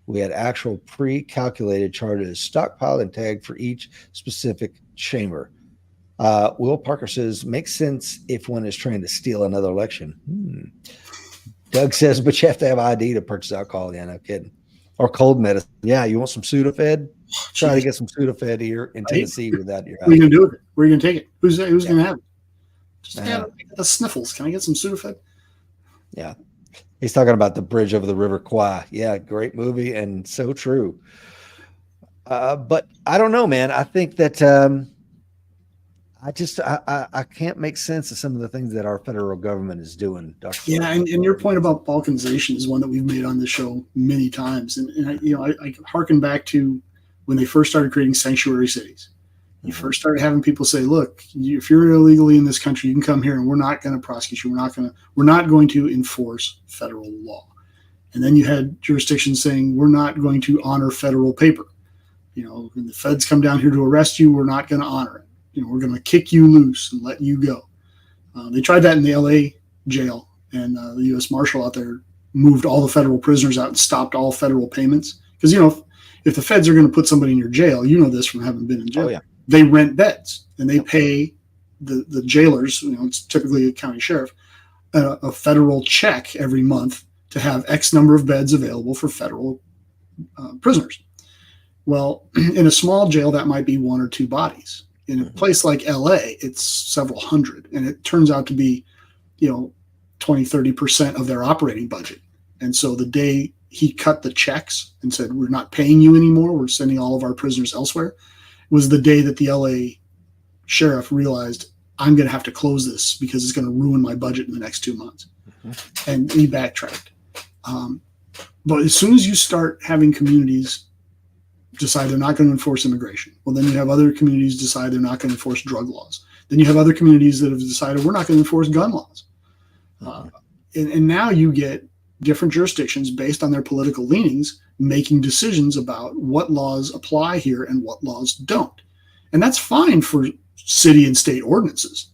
[SPEAKER 2] We had actual pre-calculated charges stockpiled and tagged for each specific chamber. Will Parker says, makes sense if one is trying to steal another election. Doug says, but you have to have ID to purchase alcohol. Yeah, no kidding. Or cold medicine. Yeah, you want some Sudafed? Try to
[SPEAKER 1] Jeez,
[SPEAKER 2] get some Sudafed here in
[SPEAKER 1] right?
[SPEAKER 2] Tennessee without your
[SPEAKER 1] What are you gonna do with it? Where are you gonna take it? Who's
[SPEAKER 2] Yeah.
[SPEAKER 1] gonna have it? Just
[SPEAKER 2] Yeah.
[SPEAKER 1] I got the sniffles. Can I get some Sudafed?
[SPEAKER 2] Yeah. He's talking about the bridge over the River Kwai. Yeah, great movie and so true. But I don't know, man. I think that I can't make sense of some of the things that our federal government is doing, Dr.
[SPEAKER 1] Yeah, and your point about balkanization is one that we've made on the show many times, and I harken back to when they first started creating sanctuary cities. You first started having people say, "Look, if you're illegally in this country, you can come here, and we're not going to prosecute you. We're not going to enforce federal law." And then you had jurisdictions saying, "We're not going to honor federal paper. When the feds come down here to arrest you, we're not going to honor it. We're going to kick you loose and let you go." They tried that in the L.A. jail, and the U.S. Marshal out there moved all the federal prisoners out and stopped all federal payments. Because if the feds are going to put somebody in your jail, you know this from having been in jail.
[SPEAKER 2] Oh, yeah.
[SPEAKER 1] They rent beds and they pay the jailers. It's typically a county sheriff a federal check every month to have X number of beds available for federal prisoners. Well, in a small jail, that might be one or two bodies. In a place like LA, it's several hundred, and it turns out to be, 20-30% of their operating budget. And so the day he cut the checks and said, "We're not paying you anymore, we're sending all of our prisoners elsewhere," was the day that the LA sheriff realized, "I'm going to have to close this because it's going to ruin my budget in the next 2 months." And he backtracked. But as soon as you start having communities decide they're not going to enforce immigration, well, then you have other communities decide they're not going to enforce drug laws. Then you have other communities that have decided we're not going to enforce gun laws. And now you get different jurisdictions based on their political leanings making decisions about what laws apply here and what laws don't. And that's fine for city and state ordinances.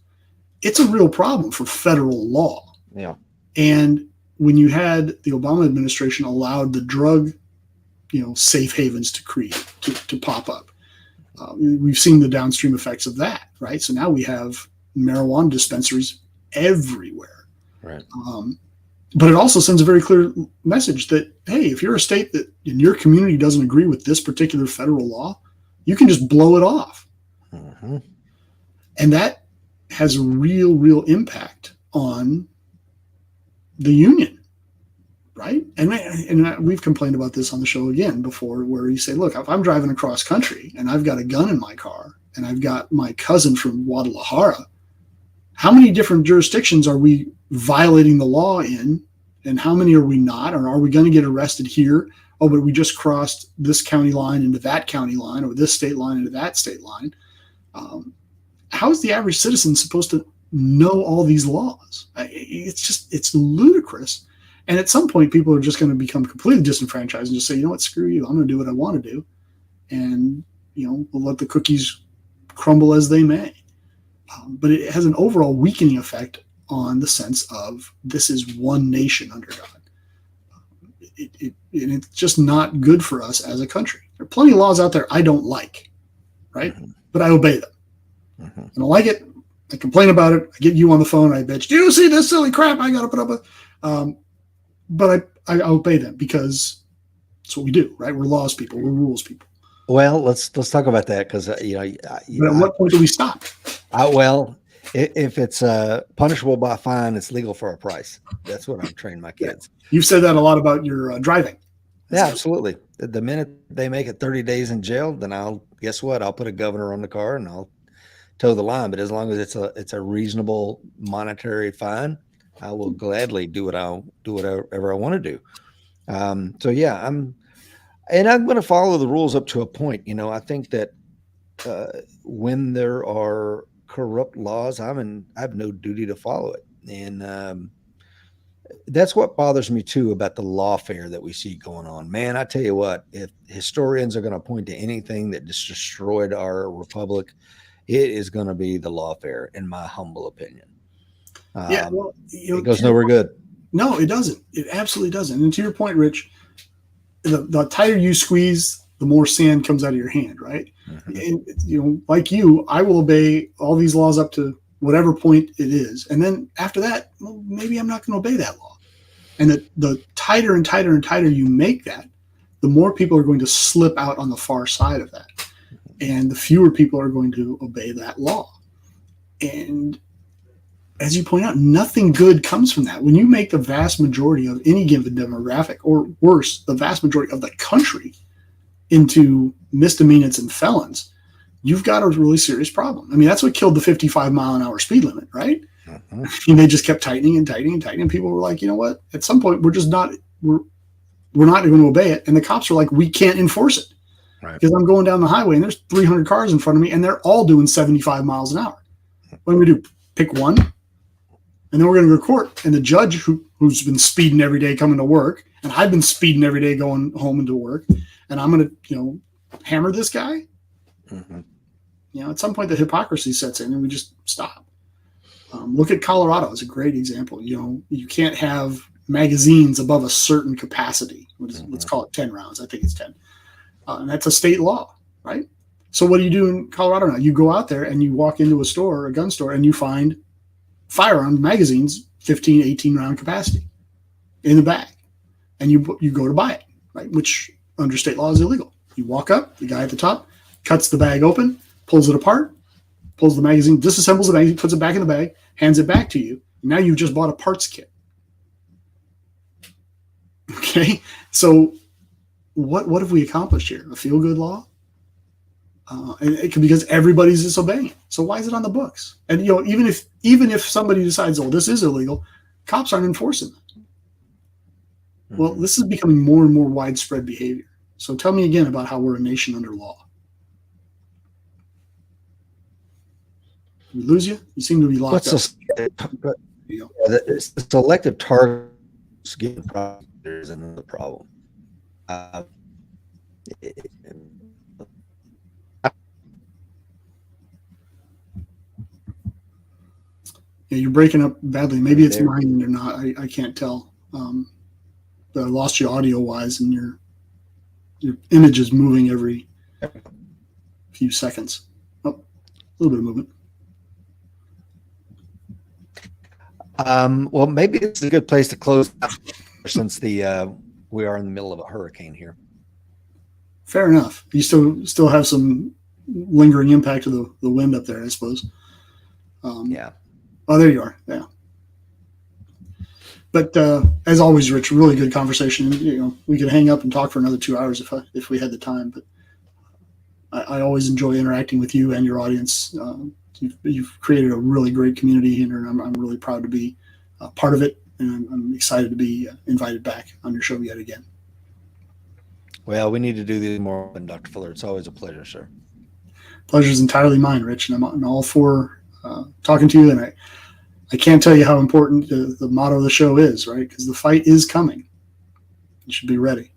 [SPEAKER 1] It's a real problem for federal law.
[SPEAKER 2] Yeah.
[SPEAKER 1] And when you had the Obama administration allowed the drug safe havens to pop up. We've seen the downstream effects of that, right? So now we have marijuana dispensaries everywhere.
[SPEAKER 2] Right.
[SPEAKER 1] But it also sends a very clear message that, hey, if you're a state that in your community doesn't agree with this particular federal law, you can just blow it off.
[SPEAKER 2] Mm-hmm.
[SPEAKER 1] And that has a real impact on the union. Right. And we've complained about this on the show again before, where you say, look, if I'm driving across country and I've got a gun in my car and I've got my cousin from Guadalajara, how many different jurisdictions are we violating the law in? And how many are we not? Or are we going to get arrested here? Oh, but we just crossed this county line into that county line, or this state line into that state line. How is the average citizen supposed to know all these laws? It's ludicrous. And at some point, people are just going to become completely disenfranchised and just say, screw you. I'm going to do what I want to do. And, we'll let the cookies crumble as they may. But it has an overall weakening effect on the sense of this is one nation under God. It's just not good for us as a country. There are plenty of laws out there I don't like, right? Mm-hmm. But I obey them. Mm-hmm. I don't like it. I complain about it. I get you on the phone. I bitch, do you see this silly crap I got to put up with? But I obey them because it's what we do, right? We're laws people. We're rules people.
[SPEAKER 2] Well, let's talk about that because
[SPEAKER 1] But at what point do we stop?
[SPEAKER 2] If it's punishable by fine, it's legal for a price. That's what I'm training my kids.
[SPEAKER 1] Yeah. You've said that a lot about your driving.
[SPEAKER 2] Yeah, absolutely. The minute they make it 30 days in jail, then I'll put a governor on the car and I'll toe the line. But as long as it's a reasonable monetary fine, I will gladly do whatever I want to do. So yeah, I'm going to follow the rules up to a point. I think that when there are corrupt laws, I have no duty to follow it, and that's what bothers me too about the lawfare that we see going on. Man, I tell you what, if historians are going to point to anything that just destroyed our republic, it is going to be the lawfare, in my humble opinion. It goes nowhere good.
[SPEAKER 1] No, it doesn't. It absolutely doesn't. And to your point, Rich, the tighter you squeeze, the more sand comes out of your hand, right? Mm-hmm. And, like you, I will obey all these laws up to whatever point it is. And then after that, maybe I'm not going to obey that law. And the tighter and tighter and tighter you make that, the more people are going to slip out on the far side of that. And the fewer people are going to obey that law. And as you point out, nothing good comes from that. When you make the vast majority of any given demographic, or worse, the vast majority of the country into misdemeanors and felons, you've got a really serious problem. I mean, that's what killed the 55-mile-an-hour speed limit, right?
[SPEAKER 2] Mm-hmm.
[SPEAKER 1] And they just kept tightening and tightening and tightening. And people were like, you know what? At some point, we're not going to obey it. And the cops are like, we can't enforce it.
[SPEAKER 2] Right.
[SPEAKER 1] Because I'm going down the highway and there's 300 cars in front of me and they're all doing 75 miles an hour. What do we do? Pick one? And then we're going to go to court. And the judge who's been speeding every day coming to work, and I've been speeding every day going home and to work, and I'm going to, hammer this guy.
[SPEAKER 2] Mm-hmm.
[SPEAKER 1] At some point the hypocrisy sets in and we just stop. Look at Colorado as a great example. You can't have magazines above a certain capacity. Let's call it 10 rounds. I think it's 10. And that's a state law, right? So what do you do in Colorado now? You go out there and you walk into a store, a gun store, and you find firearm magazines, 15, 18 round capacity in the bag. And you go to buy it, right? Which under state law is illegal. You walk up, the guy at the top cuts the bag open, pulls it apart, pulls the magazine, disassembles the magazine, puts it back in the bag, hands it back to you. Now you've just bought a parts kit. Okay, so what have we accomplished here? A feel-good law? And it could, because everybody's disobeying it. So why is it on the books? And even if somebody decides, oh, this is illegal, cops aren't enforcing it. Mm-hmm. Well, this is becoming more and more widespread behavior. So tell me again about how we're a nation under law. Did we lose you? You seem to be locked up.
[SPEAKER 2] The selective target is another problem.
[SPEAKER 1] Yeah, you're breaking up badly. Maybe it's mine or not. I can't tell. But I lost you audio wise, and your image is moving every few seconds. Oh, a little bit of movement.
[SPEAKER 2] Well, maybe it's a good place to close out since we are in the middle of a hurricane here.
[SPEAKER 1] Fair enough. You still have some lingering impact of the wind up there, I suppose.
[SPEAKER 2] Yeah.
[SPEAKER 1] Oh, there you are. Yeah. But as always, Rich, really good conversation. We could hang up and talk for another 2 hours if we had the time. But I always enjoy interacting with you and your audience. You've created a really great community here, and I'm really proud to be a part of it. And I'm excited to be invited back on your show yet again.
[SPEAKER 2] Well, we need to do these more often, Dr. Fuller. It's always a pleasure, sir.
[SPEAKER 1] Pleasure is entirely mine, Rich, and I'm all for talking to you. And I can't tell you how important the motto of the show is, right? Because the fight is coming. You should be ready.